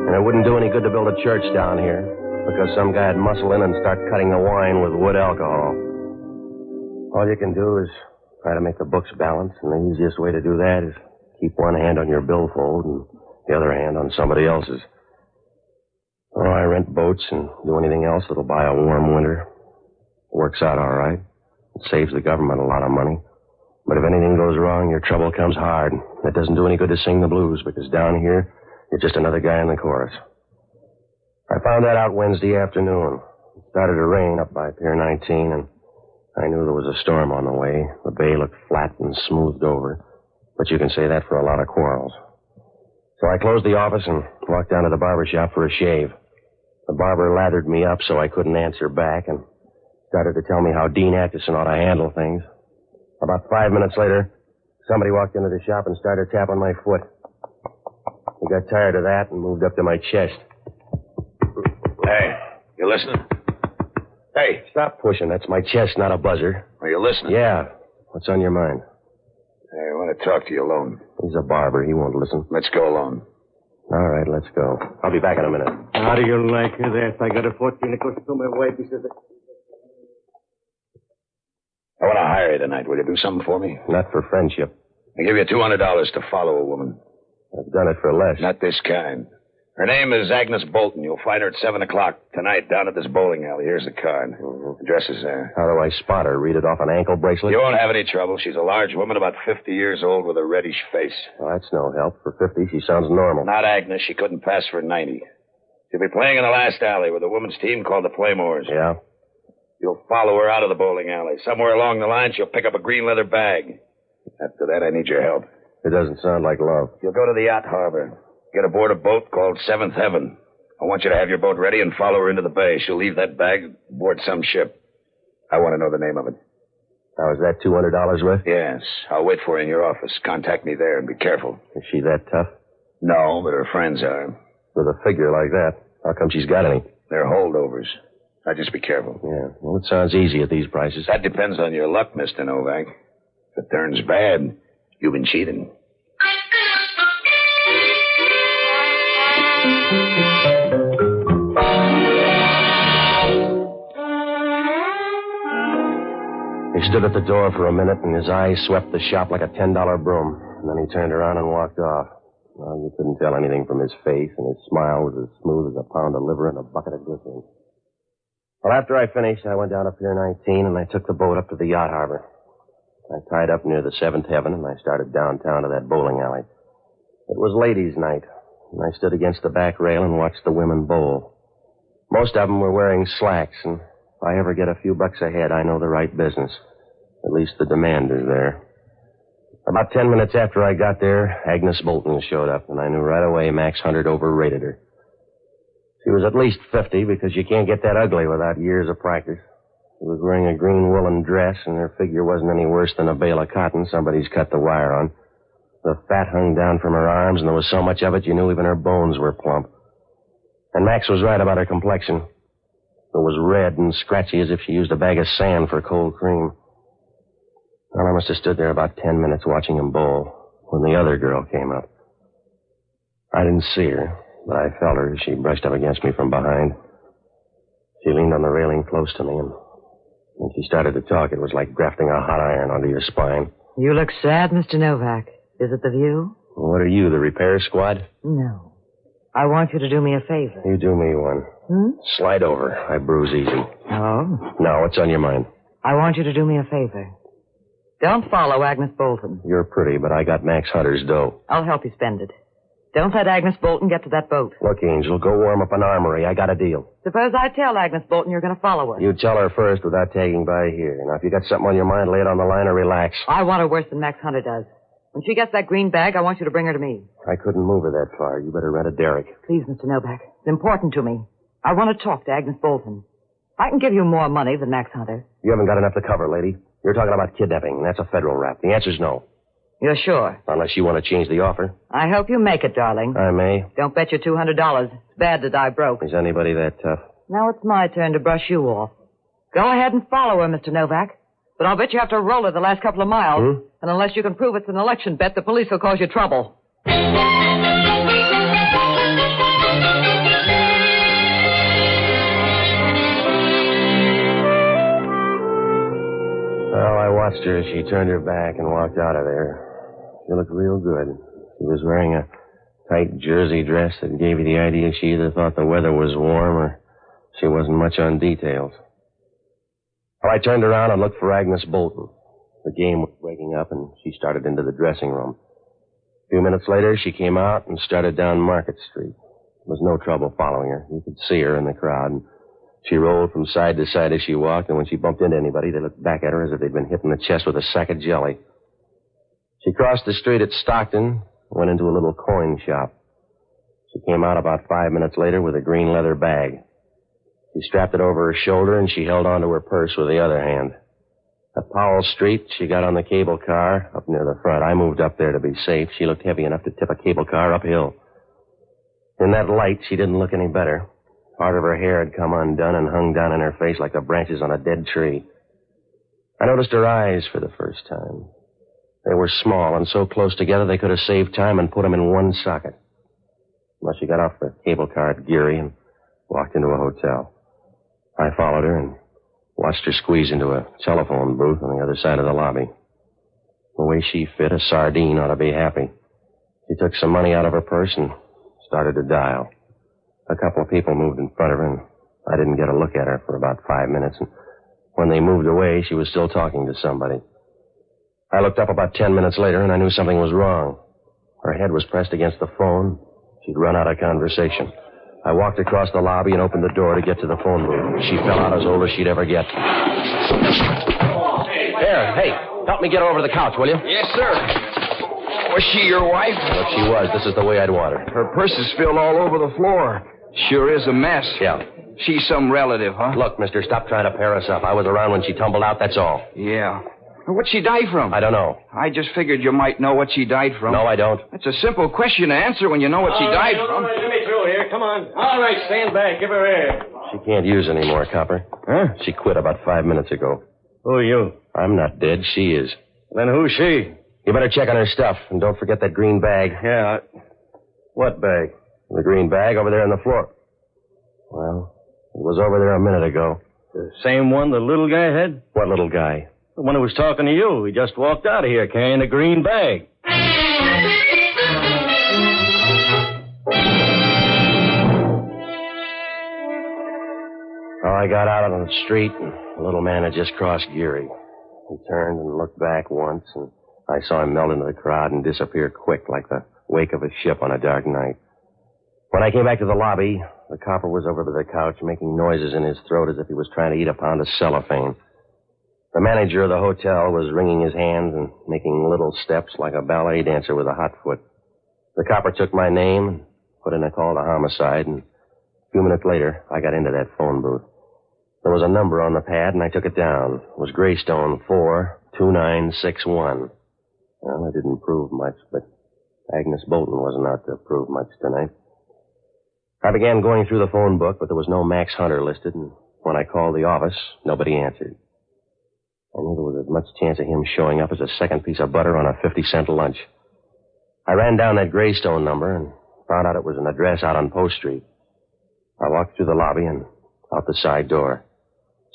And it wouldn't do any good to build a church down here, because some guy'd muscle in and start cutting the wine with wood alcohol. All you can do is try to make the books balance, and the easiest way to do that is keep one hand on your billfold and the other hand on somebody else's. Oh, I rent boats and do anything else that'll buy a warm winter. Works out all right. It saves the government a lot of money. But if anything goes wrong, your trouble comes hard. It doesn't do any good to sing the blues, because down here, you're just another guy in the chorus. I found that out Wednesday afternoon. It started to rain up by Pier 19, and I knew there was a storm on the way. The bay looked flat and smoothed over. But you can say that for a lot of quarrels. So I closed the office and walked down to the barber shop for a shave. The barber lathered me up so I couldn't answer back and started to tell me how Dean Atchison ought to handle things. About 5 minutes later, somebody walked into the shop and started tapping my foot. He got tired of that and moved up to my chest. Hey, you listening? Hey. Stop pushing. That's my chest, not a buzzer. Are you listening? Yeah. What's on your mind? Hey, I want to talk to you alone. He's a barber. He won't listen. Let's go alone. All right, let's go. I'll be back in a minute. How do you like that? I got a 14 to my wife. He says... I want to hire you tonight. Will you do something for me? Not for friendship. I give you $200 to follow a woman. I've done it for less. Not this kind. Her name is Agnes Bolton. You'll find her at 7 o'clock tonight down at this bowling alley. Here's the card. Address is there. How do I spot her? Read it off an ankle bracelet? You won't have any trouble. She's a large woman, about 50 years old, with a reddish face. Well, that's no help. For 50, she sounds normal. Not Agnes. She couldn't pass for 90. She'll be playing in the last alley with a women's team called the Playmores. Yeah? You'll follow her out of the bowling alley. Somewhere along the line, she'll pick up a green leather bag. After that, I need your help. It doesn't sound like love. You'll go to the yacht harbor. Get aboard a boat called Seventh Heaven. I want you to have your boat ready and follow her into the bay. She'll leave that bag aboard some ship. I want to know the name of it. Now, is that $200 worth? Yes. I'll wait for you in your office. Contact me there and be careful. Is she that tough? No, but her friends are. With a figure like that, how come she's got any? They're holdovers. Now, just be careful. Yeah, well, it sounds easy at these prices. That depends on your luck, Mr. Novak. If it turns bad, you've been cheating. He stood at the door for a minute, and his eyes swept the shop like a $10 broom. And then he turned around and walked off. Well, you couldn't tell anything from his face, and his smile was as smooth as a pound of liver in a bucket of glycerin. Well, after I finished, I went down to Pier 19, and I took the boat up to the yacht harbor. I tied up near the Seventh Heaven, and I started downtown to that bowling alley. It was ladies' night, and I stood against the back rail and watched the women bowl. Most of them were wearing slacks, and if I ever get a few bucks ahead, I know the right business. At least the demand is there. About 10 minutes after I got there, Agnes Bolton showed up, and I knew right away Max Hunter overrated her. She was at least 50, because you can't get that ugly without years of practice. She was wearing a green woolen dress, and her figure wasn't any worse than a bale of cotton somebody's cut the wire on. The fat hung down from her arms, and there was so much of it you knew even her bones were plump. And Max was right about her complexion. It was red and scratchy as if she used a bag of sand for cold cream. Well, I must have stood there about 10 minutes watching him bowl when the other girl came up. I didn't see her, but I felt her as she brushed up against me from behind. She leaned on the railing close to me, and when she started to talk, it was like grafting a hot iron onto your spine. You look sad, Mr. Novak. Is it the view? What are you, the repair squad? No. I want you to do me a favor. You do me one. Slide over. I bruise easy. Oh? Now, what's on your mind? I want you to do me a favor. Don't follow Agnes Bolton. You're pretty, but I got Max Hunter's dough. I'll help you spend it. Don't let Agnes Bolton get to that boat. Look, Angel, go warm up an armory. I got a deal. Suppose I tell Agnes Bolton you're going to follow her. You tell her first without tagging by here. Now, if you got something on your mind, lay it on the line or relax. I want her worse than Max Hunter does. When she gets that green bag, I want you to bring her to me. I couldn't move her that far. You better rent a derrick. Please, Mr. Novak. It's important to me. I want to talk to Agnes Bolton. I can give you more money than Max Hunter. You haven't got enough to cover, lady. You're talking about kidnapping, and that's a federal rap. The answer's no. You're sure? Unless you want to change the offer. I hope you make it, darling. I may. Don't bet your $200. It's bad to die broke. Is anybody that tough? Now it's my turn to brush you off. Go ahead and follow her, Mr. Novak. But I'll bet you have to roll her the last couple of miles. And unless you can prove it's an election bet, the police will cause you trouble. Well, I watched her as she turned her back and walked out of there. She looked real good. She was wearing a tight jersey dress that gave you the idea she either thought the weather was warm or she wasn't much on details. Well, I turned around and looked for Agnes Bolton. The game was breaking up, and she started into the dressing room. A few minutes later, she came out and started down Market Street. There was no trouble following her. You could see her in the crowd. And she rolled from side to side as she walked, and when she bumped into anybody, they looked back at her as if they'd been hit in the chest with a sack of jelly. She crossed the street at Stockton, went into a little coin shop. She came out about 5 minutes later with a green leather bag. She strapped it over her shoulder, and she held onto her purse with the other hand. At Powell Street, she got on the cable car up near the front. I moved up there to be safe. She looked heavy enough to tip a cable car uphill. In that light, she didn't look any better. Part of her hair had come undone and hung down in her face like the branches on a dead tree. I noticed her eyes for the first time. They were small and so close together they could have saved time and put them in one socket. Well, she got off the cable car at Geary and walked into a hotel. I followed her and watched her squeeze into a telephone booth on the other side of the lobby. The way she fit, a sardine ought to be happy. She took some money out of her purse and started to dial. A couple of people moved in front of her, and I didn't get a look at her for about 5 minutes. And when they moved away, she was still talking to somebody. I looked up about 10 minutes later, and I knew something was wrong. Her head was pressed against the phone. She'd run out of conversation. I walked across the lobby and opened the door to get to the phone booth. She fell out as old as she'd ever get. There, hey, help me get her over the couch, will you? Yes, sir. Was she your wife? Well, if she was, this is the way I'd want her. Her purse is spilled all over the floor. Sure is a mess. Yeah. She's some relative, huh? Look, mister, stop trying to pair us up. I was around when she tumbled out, that's all. Yeah. What'd she die from? I don't know. I just figured you might know what she died from. No, I don't. It's a simple question to answer when you know what she died from. All right, let me through here. Come on. All right, stand back. Give her air. She can't use anymore, Copper. Huh? She quit about 5 minutes ago. Who are you? I'm not dead. She is. Then who's she? You better check on her stuff, and don't forget that green bag. Yeah. What bag? The green bag over there on the floor. Well, it was over there a minute ago. The same one the little guy had? What little guy? The one who was talking to you. He just walked out of here carrying a green bag. Well, I got out on the street, and the little man had just crossed Geary. He turned and looked back once, and I saw him melt into the crowd and disappear quick like the wake of a ship on a dark night. When I came back to the lobby, the copper was over by the couch making noises in his throat as if he was trying to eat a pound of cellophane. The manager of the hotel was wringing his hands and making little steps like a ballet dancer with a hot foot. The copper took my name and put in a call to homicide, and a few minutes later, I got into that phone booth. There was a number on the pad, and I took it down. It was Greystone 42961. Well, it didn't prove much, but Agnes Bolton wasn't out to prove much tonight. I began going through the phone book, but there was no Max Hunter listed, and when I called the office, nobody answered. I knew there was as much chance of him showing up as a second piece of butter on a 50-cent lunch. I ran down that Greystone number and found out it was an address out on Post Street. I walked through the lobby and out the side door.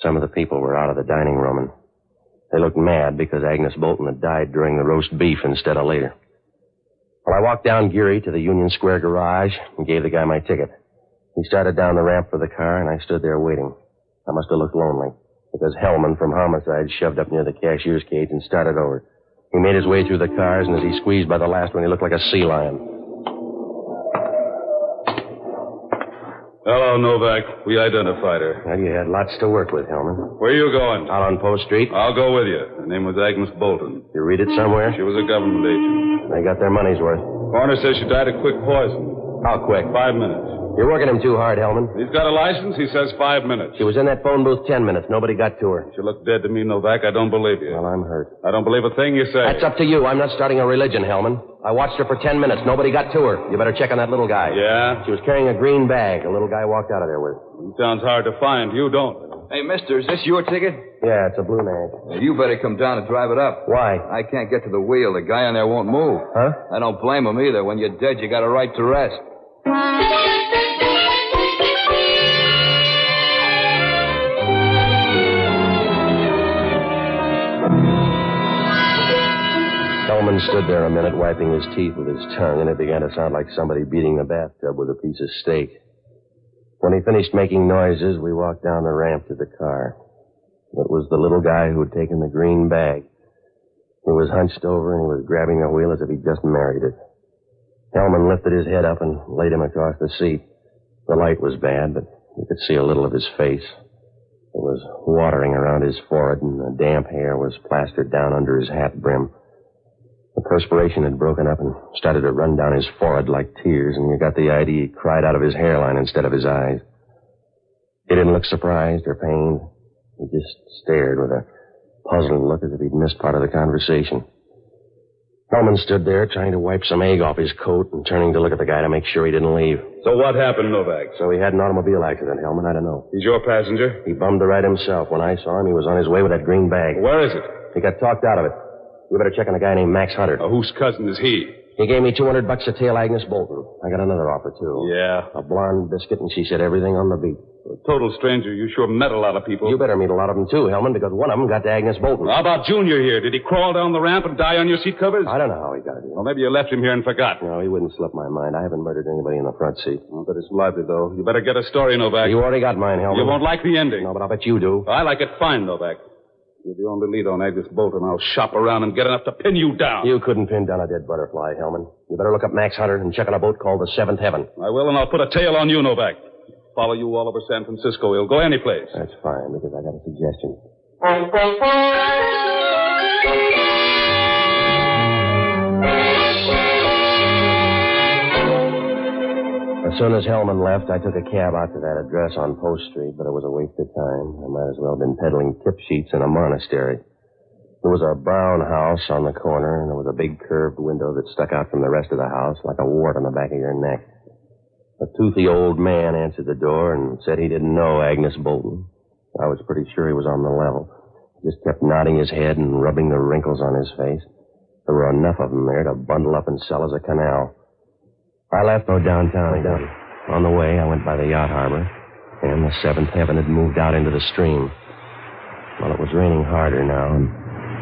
Some of the people were out of the dining room, and they looked mad because Agnes Bolton had died during the roast beef instead of later. Well, I walked down Geary to the Union Square garage and gave the guy my ticket. He started down the ramp for the car, and I stood there waiting. I must have looked lonely, because Hellman from Homicide shoved up near the cashier's cage and started over. He made his way through the cars, and as he squeezed by the last one, he looked like a sea lion. Hello, Novak. We identified her. Well, you had lots to work with, Hellman. Where are you going? Out on Post Street. I'll go with you. Her name was Agnes Bolton. You read it somewhere? She was a government agent. They got their money's worth. Coroner says she died of quick poison. How quick? 5 minutes. You're working him too hard, Hellman. He's got a license. He says 5 minutes. She was in that phone booth 10 minutes. Nobody got to her. She looked dead to me, Novak. I don't believe you. Well, I'm hurt. I don't believe a thing you say. That's up to you. I'm not starting a religion, Hellman. I watched her for 10 minutes. Nobody got to her. You better check on that little guy. Yeah? She was carrying a green bag. A little guy walked out of there with her. He sounds hard to find. You don't. Hey, mister, is this your ticket? Yeah, it's a blue nag. You better come down and drive it up. Why? I can't get to the wheel. The guy on there won't move. Huh? I don't blame him either. When you're dead, you got a right to rest. Hellman stood there a minute, wiping his teeth with his tongue, and it began to sound like somebody beating the bathtub with a piece of steak. When he finished making noises, we walked down the ramp to the car. It was the little guy who had taken the green bag. He was hunched over, and he was grabbing the wheel as if he'd just married it. Hellman lifted his head up and laid him across the seat. The light was bad, but you could see a little of his face. It was watering around his forehead, and the damp hair was plastered down under his hat brim. The perspiration had broken up and started to run down his forehead like tears, and you got the idea he cried out of his hairline instead of his eyes. He didn't look surprised or pained. He just stared with a puzzled look as if he'd missed part of the conversation. Hellman stood there trying to wipe some egg off his coat and turning to look at the guy to make sure he didn't leave. So what happened, Novak? So he had an automobile accident, Hellman. I don't know. He's your passenger? He bummed the ride himself. When I saw him, he was on his way with that green bag. Where is it? He got talked out of it. You better check on a guy named Max Hunter. Whose cousin is he? He gave me $200 to tail Agnes Bolton. I got another offer, too. Yeah? A blonde biscuit, and she said everything on the beat. A total stranger. You sure met a lot of people. You better meet a lot of them, too, Hellman, because one of them got to Agnes Bolton. How about Junior here? Did he crawl down the ramp and die on your seat covers? I don't know how he got here. Well, maybe you left him here and forgot. No, he wouldn't slip my mind. I haven't murdered anybody in the front seat. But it's lively, though. You better get a story, Novak. You already got mine, Hellman. You won't like the ending. No, but I'll bet you do. I like it fine, Novak. You're the only lead on Agnes Bolton. I'll shop around and get enough to pin you down. You couldn't pin down a dead butterfly, Hellman. You better look up Max Hunter and check on a boat called the Seventh Heaven. I will, and I'll put a tail on you, Novak. Follow you all over San Francisco. He'll go any place. That's fine, because I got a suggestion. As soon as Hellman left, I took a cab out to that address on Post Street, but it was a waste of time. I might as well have been peddling tip sheets in a monastery. There was a brown house on the corner, and there was a big curved window that stuck out from the rest of the house like a wart on the back of your neck. A toothy old man answered the door and said he didn't know Agnes Bolton. I was pretty sure he was on the level. He just kept nodding his head and rubbing the wrinkles on his face. There were enough of them there to bundle up and sell as a canal. I left for downtown. On the way, I went by the yacht harbor, and the Seventh Heaven had moved out into the stream. Well, it was raining harder now, and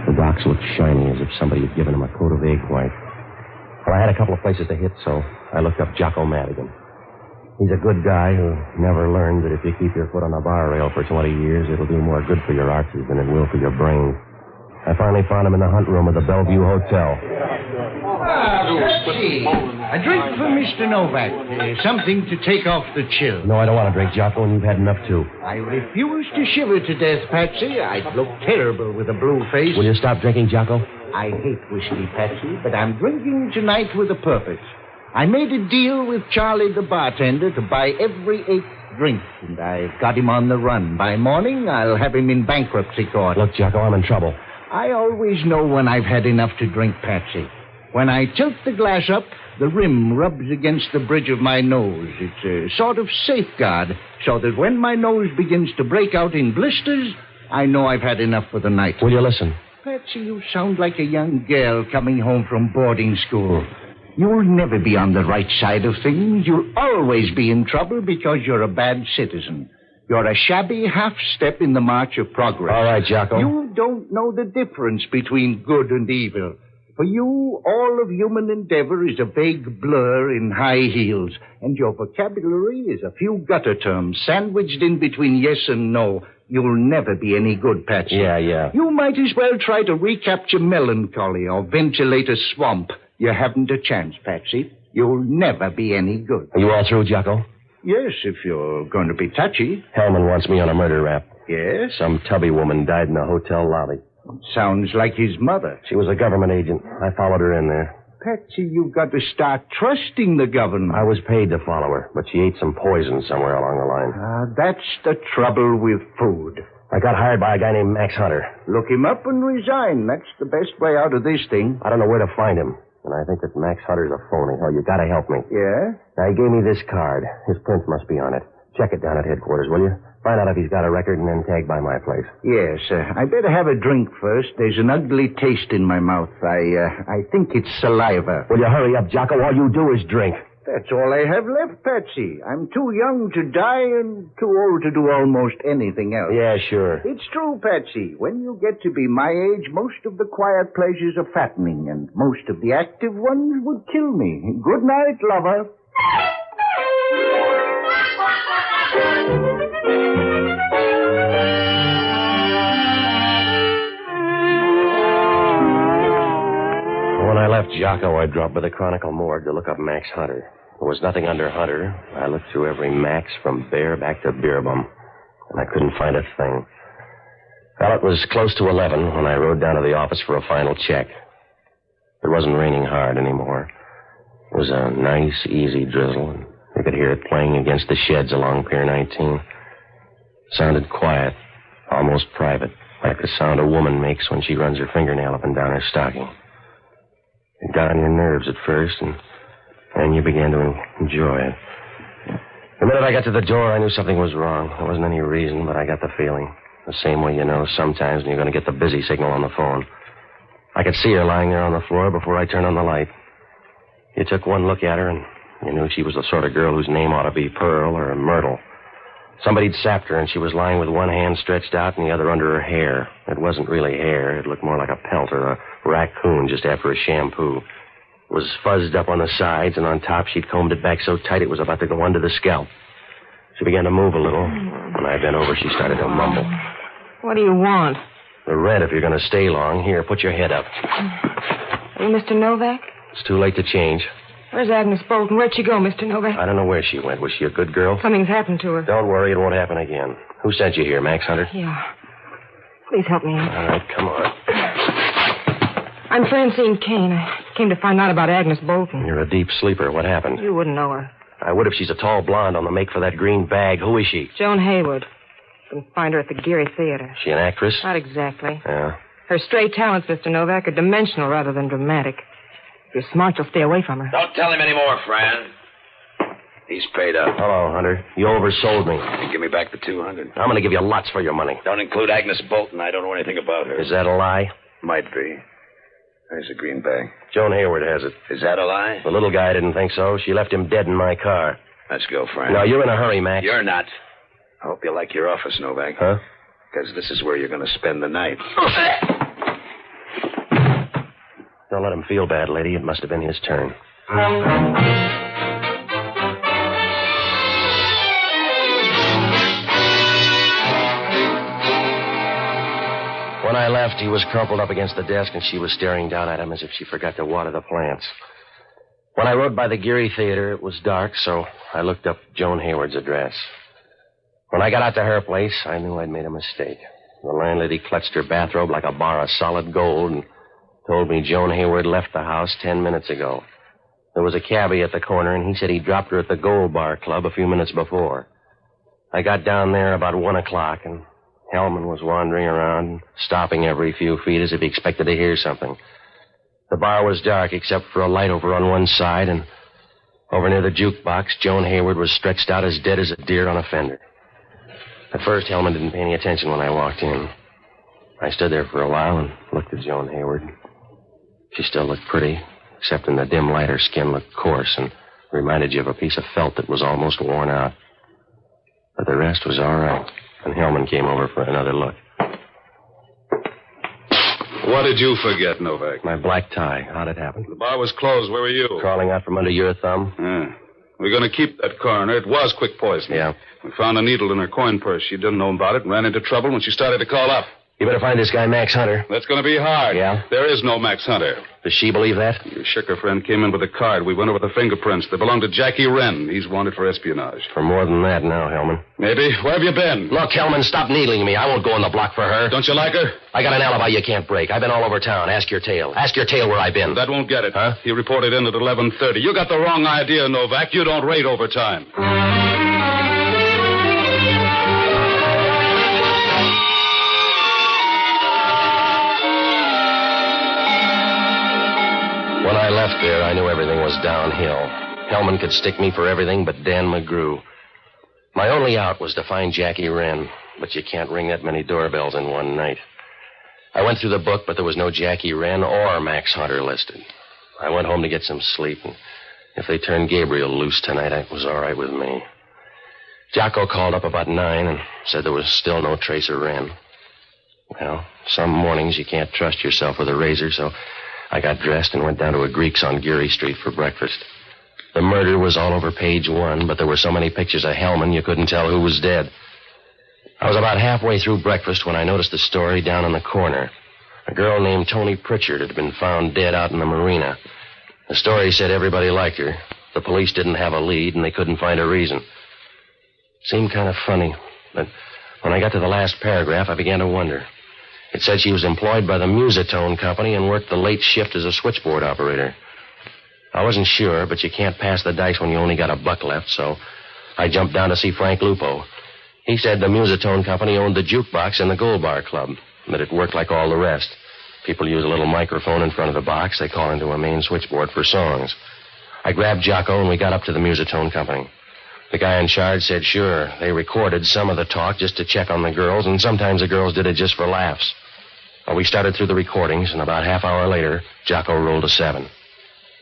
the docks looked shiny as if somebody had given them a coat of egg white. Well, I had a couple of places to hit, so I looked up Jocko Madigan. He's a good guy who never learned that if you keep your foot on a bar rail for 20 years, it'll do more good for your arches than it will for your brain. I finally found him in the hunt room of the Bellevue Hotel. A drink for Mr. Novak. Something to take off the chill. No, I don't want to drink, Jocko, and you've had enough, too. I refuse to shiver to death, Patsy. I'd look terrible with a blue face. Will you stop drinking, Jocko? I hate whiskey, Patsy, but I'm drinking tonight with a purpose. I made a deal with Charlie the bartender to buy every 8th drink, and I've got him on the run. By morning, I'll have him in bankruptcy court. Look, Jocko, I'm in trouble. I always know when I've had enough to drink, Patsy. When I tilt the glass up, the rim rubs against the bridge of my nose. It's a sort of safeguard, so that when my nose begins to break out in blisters, I know I've had enough for the night. Will you listen? Patsy, you sound like a young girl coming home from boarding school. You'll never be on the right side of things. You'll always be in trouble because you're a bad citizen. You're a shabby half-step in the march of progress. All right, Jocko. You don't know the difference between good and evil. For you, all of human endeavor is a vague blur in high heels, and your vocabulary is a few gutter terms sandwiched in between yes and no. You'll never be any good, Patsy. Yeah. You might as well try to recapture melancholy or ventilate a swamp. You haven't a chance, Patsy. You'll never be any good. Are you all through, Jocko? Yes, if you're going to be touchy. Hellman wants me on a murder rap. Yes? Some tubby woman died in a hotel lobby. Sounds like his mother. She was a government agent. I followed her in there. Patsy, you've got to start trusting the government. I was paid to follow her, but she ate some poison somewhere along the line. That's the trouble with food. I got hired by a guy named Max Hunter. Look him up and resign. That's the best way out of this thing. I don't know where to find him, and I think that Max Hunter's a phony. Oh, you gotta help me. Yeah? Now, he gave me this card. His print must be on it. Check it down at headquarters, will you? Find out if he's got a record and then tag by my place. Yes, I better have a drink first. There's an ugly taste in my mouth. I think it's saliva. Will you hurry up, Jocko? All you do is drink. That's all I have left, Patsy. I'm too young to die and too old to do almost anything else. Yeah, sure. It's true, Patsy. When you get to be my age, most of the quiet pleasures are fattening, and most of the active ones would kill me. Good night, lover. When I left Jocko, I dropped by the Chronicle morgue to look up Max Hunter. There was nothing under Hunter. I looked through every Max from Bear back to Beer Bum, and I couldn't find a thing. Well, it was close to 11 when I rode down to the office for a final check. It wasn't raining hard anymore. It was a nice, easy drizzle, and you could hear it playing against the sheds along Pier 19. It sounded quiet, almost private, like the sound a woman makes when she runs her fingernail up and down her stocking. It got on your nerves at first, and you began to enjoy it. The minute I got to the door, I knew something was wrong. There wasn't any reason, but I got the feeling. The same way you know sometimes when you're going to get the busy signal on the phone. I could see her lying there on the floor before I turned on the light. You took one look at her, and you knew she was the sort of girl whose name ought to be Pearl or Myrtle. Somebody'd sapped her, and she was lying with one hand stretched out and the other under her hair. It wasn't really hair. It looked more like a pelt or a raccoon just after a shampoo. It was fuzzed up on the sides, and on top she'd combed it back so tight it was about to go under the scalp. She began to move a little. When I bent over, she started to mumble. What do you want? The rent if you're going to stay long. Here, put your head up. Are you Mr. Novak? It's too late to change. Where's Agnes Bolton? Where'd she go, Mr. Novak? I don't know where she went. Was she a good girl? Something's happened to her. Don't worry, it won't happen again. Who sent you here, Max Hunter? Yeah. Please help me out. All right, come on. I'm Francine Kane. I came to find out about Agnes Bolton. You're a deep sleeper. What happened? You wouldn't know her. I would if she's a tall blonde on the make for that green bag. Who is she? Joan Hayward. Can find her at the Geary Theater. She an actress? Not exactly. Yeah. Her stray talents, Mr. Novak, are dimensional rather than dramatic. If you're smart, you'll stay away from her. Don't tell him any more, Fran. He's paid up. Hello, Hunter. You oversold me. And give me back the 200. I'm going to give you lots for your money. Don't include Agnes Bolton. I don't know anything about her. Is that a lie? Might be. There's a green bag. Joan Hayward has it. Is that a lie? The little guy didn't think so. She left him dead in my car. Let's go, Fran. Now, you're in a hurry, Max. You're not. I hope you like your office, Novak. Huh? Because this is where you're going to spend the night. Don't let him feel bad, lady. It must have been his turn. When I left, he was crumpled up against the desk, and she was staring down at him as if she forgot to water the plants. When I rode by the Geary Theater, it was dark, so I looked up Joan Hayward's address. When I got out to her place, I knew I'd made a mistake. The landlady clutched her bathrobe like a bar of solid gold and told me Joan Hayward left the house 10 minutes ago. There was a cabbie at the corner, and he said he dropped her at the Gold Bar Club a few minutes before. I got down there about 1 o'clock, and Hellman was wandering around, stopping every few feet as if he expected to hear something. The bar was dark except for a light over on one side, and over near the jukebox, Joan Hayward was stretched out as dead as a deer on a fender. At first, Hellman didn't pay any attention when I walked in. I stood there for a while and looked at Joan Hayward. She still looked pretty, except in the dim light her skin looked coarse and reminded you of a piece of felt that was almost worn out. But the rest was all right, and Hellman came over for another look. What did you forget, Novak? My black tie. How'd it happen? The bar was closed. Where were you? Crawling out from under your thumb. Yeah. We're going to keep that coroner. It was quick poisoning. Yeah. We found a needle in her coin purse. She didn't know about it and ran into trouble when she started to call up. You better find this guy, Max Hunter. That's going to be hard. Yeah? There is no Max Hunter. Does she believe that? Your Schicker friend came in with a card. We went over the fingerprints. They belong to Jackie Wren. He's wanted for espionage. For more than that now, Hellman. Maybe. Where have you been? Look, Hellman, stop needling me. I won't go on the block for her. Don't you like her? I got an alibi you can't break. I've been all over town. Ask your tail. Ask your tail where I've been. That won't get it. Huh? He reported in at 11:30. You got the wrong idea, Novak. You don't rate overtime. When I left there, I knew everything was downhill. Hellman could stick me for everything but Dan McGrew. My only out was to find Jackie Wren, but you can't ring that many doorbells in one night. I went through the book, but there was no Jackie Wren or Max Hunter listed. I went home to get some sleep, and if they turned Gabriel loose tonight, it was all right with me. Jocko called up about 9 and said there was still no trace of Wren. Well, some mornings you can't trust yourself with a razor, so I got dressed and went down to a Greek's on Geary Street for breakfast. The murder was all over page 1, but there were so many pictures of Hellman you couldn't tell who was dead. I was about halfway through breakfast when I noticed the story down in the corner. A girl named Toni Pritchard had been found dead out in the marina. The story said everybody liked her. The police didn't have a lead, and they couldn't find a reason. Seemed kind of funny, but when I got to the last paragraph, I began to wonder. It said she was employed by the Musitone Company and worked the late shift as a switchboard operator. I wasn't sure, but you can't pass the dice when you only got $1 left, so I jumped down to see Frank Lupo. He said the Musitone Company owned the jukebox and the Gold Bar Club, and that it worked like all the rest. People use a little microphone in front of the box. They call into a main switchboard for songs. I grabbed Jocko, and we got up to the Musitone Company. The guy in charge said, sure, they recorded some of the talk just to check on the girls, and sometimes the girls did it just for laughs. Well, we started through the recordings, and about half hour later, Jocko rolled a 7.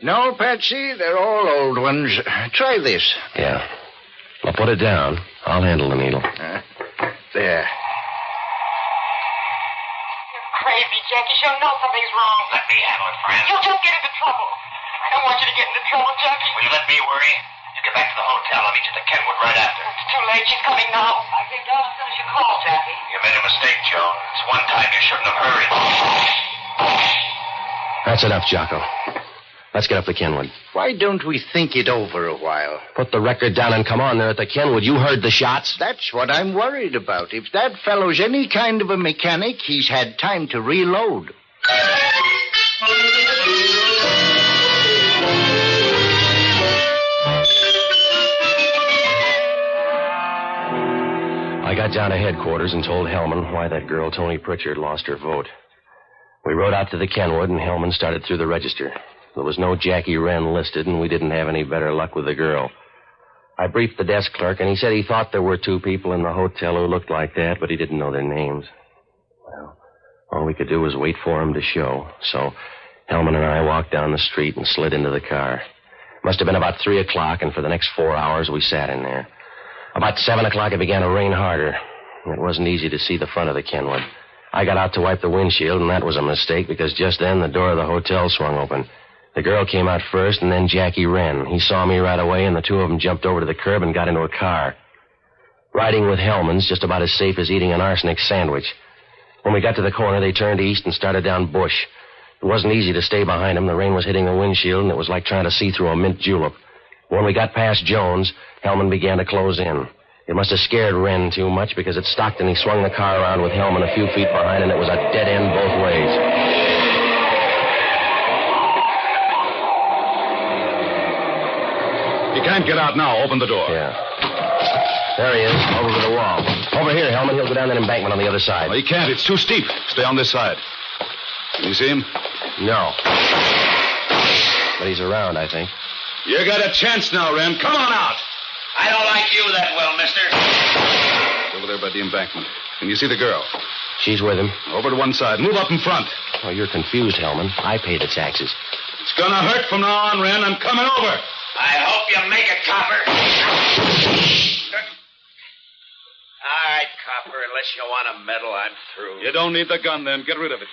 No, Patsy, they're all old ones. Try this. Yeah. Well, put it down. I'll handle the needle. There. You're crazy, Jackie. You know something's wrong. Let me handle it, friend. You'll just get into trouble. I don't want you to get into trouble, Jackie. Will you let me worry? You get back to the hotel. I'll meet you at the Kenwood right after. It's too late. She's coming now. I came down as soon as you called, Jackie. You made a mistake, Joan. It's one time you shouldn't have hurried. That's enough, Jocko. Let's get up to Kenwood. Why don't we think it over a while? Put the record down and come on there at the Kenwood. You heard the shots? That's what I'm worried about. If that fellow's any kind of a mechanic, he's had time to reload. I got down to headquarters and told Hellman why that girl, Toni Pritchard, lost her vote. We rode out to the Kenwood, and Hellman started through the register. There was no Jackie Wren listed, and we didn't have any better luck with the girl. I briefed the desk clerk, and he said he thought there were 2 people in the hotel who looked like that, but he didn't know their names. Well, all we could do was wait for him to show. So Hellman and I walked down the street and slid into the car. It must have been about 3 o'clock, and for the next 4 hours we sat in there. About 7 o'clock, it began to rain harder. It wasn't easy to see the front of the Kenwood. I got out to wipe the windshield, and that was a mistake, because just then the door of the hotel swung open. The girl came out first, and then Jackie Wren. He saw me right away, and the 2 of them jumped over to the curb and got into a car. Riding with Hellman's just about as safe as eating an arsenic sandwich. When we got to the corner, they turned east and started down Bush. It wasn't easy to stay behind them. The rain was hitting the windshield, and it was like trying to see through a mint julep. When we got past Jones, Hellman began to close in. It must have scared Wren too much, because it stopped and he swung the car around with Hellman a few feet behind, and it was a dead end both ways. You can't get out now. Open the door. Yeah. There he is, over to the wall. Over here, Hellman. He'll go down that embankment on the other side. Well, he can't. It's too steep. Stay on this side. Can you see him? No. But he's around, I think. You got a chance now, Wren. Come on out. I don't like you that well, mister. Over there by the embankment. Can you see the girl? She's with him. Over to one side. Move up in front. Oh, you're confused, Hellman. I pay the taxes. It's gonna hurt from now on, Wren. I'm coming over. I hope you make it, Copper. All right, Copper. Unless you want a medal, I'm through. You don't need the gun, then. Get rid of it.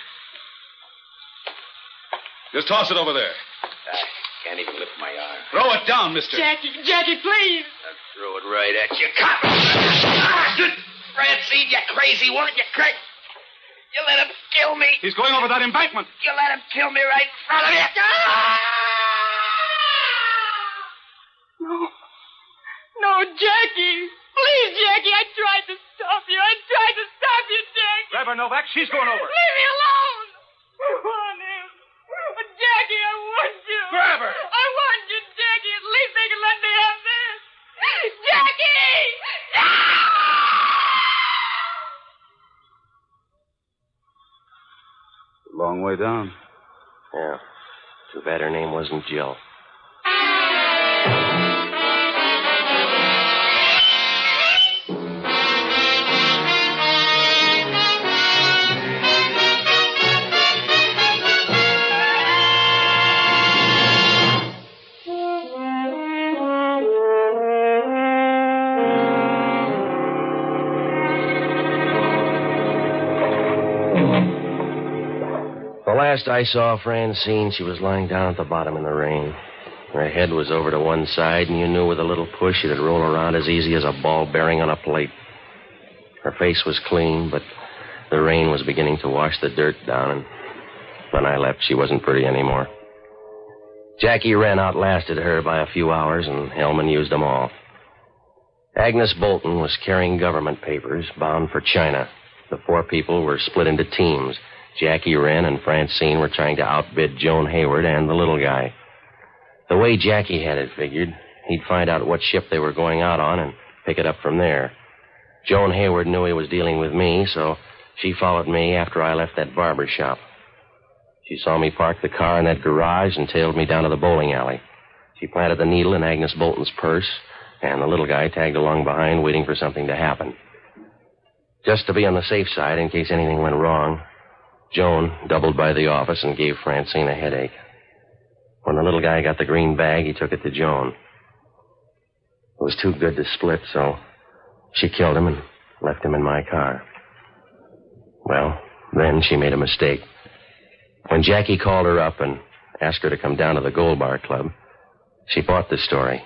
Just toss it over there. I can't even lift my arm. Throw it down, mister. Jackie, please. I threw it right at you, Copper. Francine, you crazy woman, you crazy. You let him kill me. He's going over that embankment. You let him kill me right in front of you. No, Jackie. Please, Jackie, I tried to stop you. Jackie. Grab her, Novak. She's going over. Leave me alone. I want him. Jackie, I want you. Grab her. I want you, Jackie. At least they can let me have this. Jackie! Long way down. Yeah. Too bad her name wasn't Jill. The last I saw of Francine, she was lying down at the bottom in the rain. Her head was over to one side, and you knew with a little push it'd roll around as easy as a ball bearing on a plate. Her face was clean, but the rain was beginning to wash the dirt down, and when I left, she wasn't pretty anymore. Jackie Wren outlasted her by a few hours, and Hellman used them all. Agnes Bolton was carrying government papers bound for China. The four people were split into teams. Jackie Wren and Francine were trying to outbid Joan Hayward and the little guy. The way Jackie had it figured, he'd find out what ship they were going out on and pick it up from there. Joan Hayward knew he was dealing with me, so she followed me after I left that barber shop. She saw me park the car in that garage and tailed me down to the bowling alley. She planted the needle in Agnes Bolton's purse, and the little guy tagged along behind waiting for something to happen. Just to be on the safe side in case anything went wrong, Joan doubled by the office and gave Francine a headache. When the little guy got the green bag, he took it to Joan. It was too good to split, so she killed him and left him in my car. Well, then she made a mistake. When Jackie called her up and asked her to come down to the Gold Bar Club, she bought the story.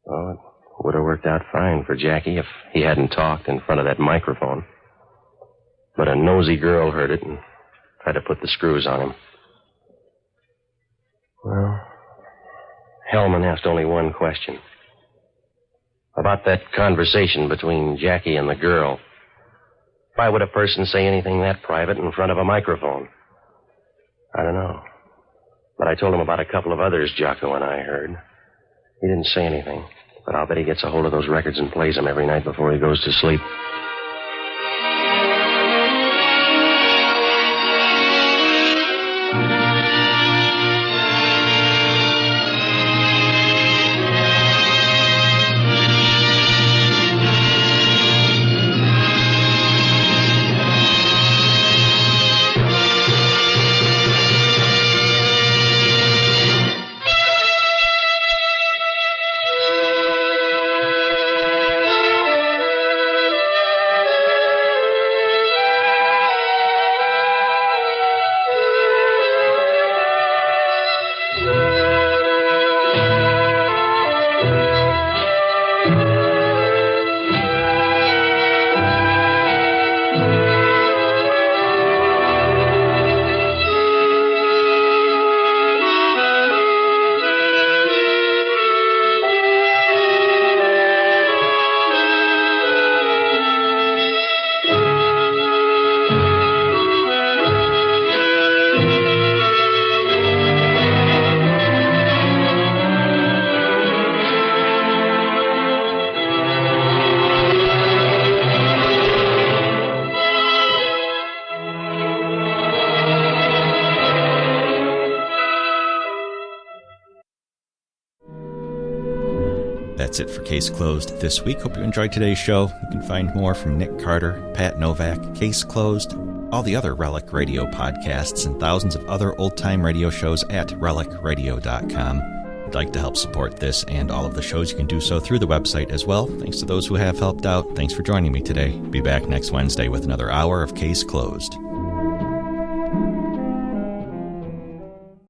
Well, it would have worked out fine for Jackie if he hadn't talked in front of that microphone. But a nosy girl heard it and tried to put the screws on him. Well, Hellman asked only one question. About that conversation between Jackie and the girl. Why would a person say anything that private in front of a microphone? I don't know. But I told him about a couple of others Jocko and I heard. He didn't say anything, but I'll bet he gets a hold of those records and plays them every night before he goes to sleep. That's it for Case Closed this week. Hope you enjoyed today's show. You can find more from Nick Carter, Pat Novak, Case Closed, all the other Relic Radio podcasts, and thousands of other old-time radio shows at relicradio.com. If you'd like to help support this and all of the shows, you can do so through the website as well. Thanks to those who have helped out. Thanks for joining me today. Be back next Wednesday with another hour of Case Closed.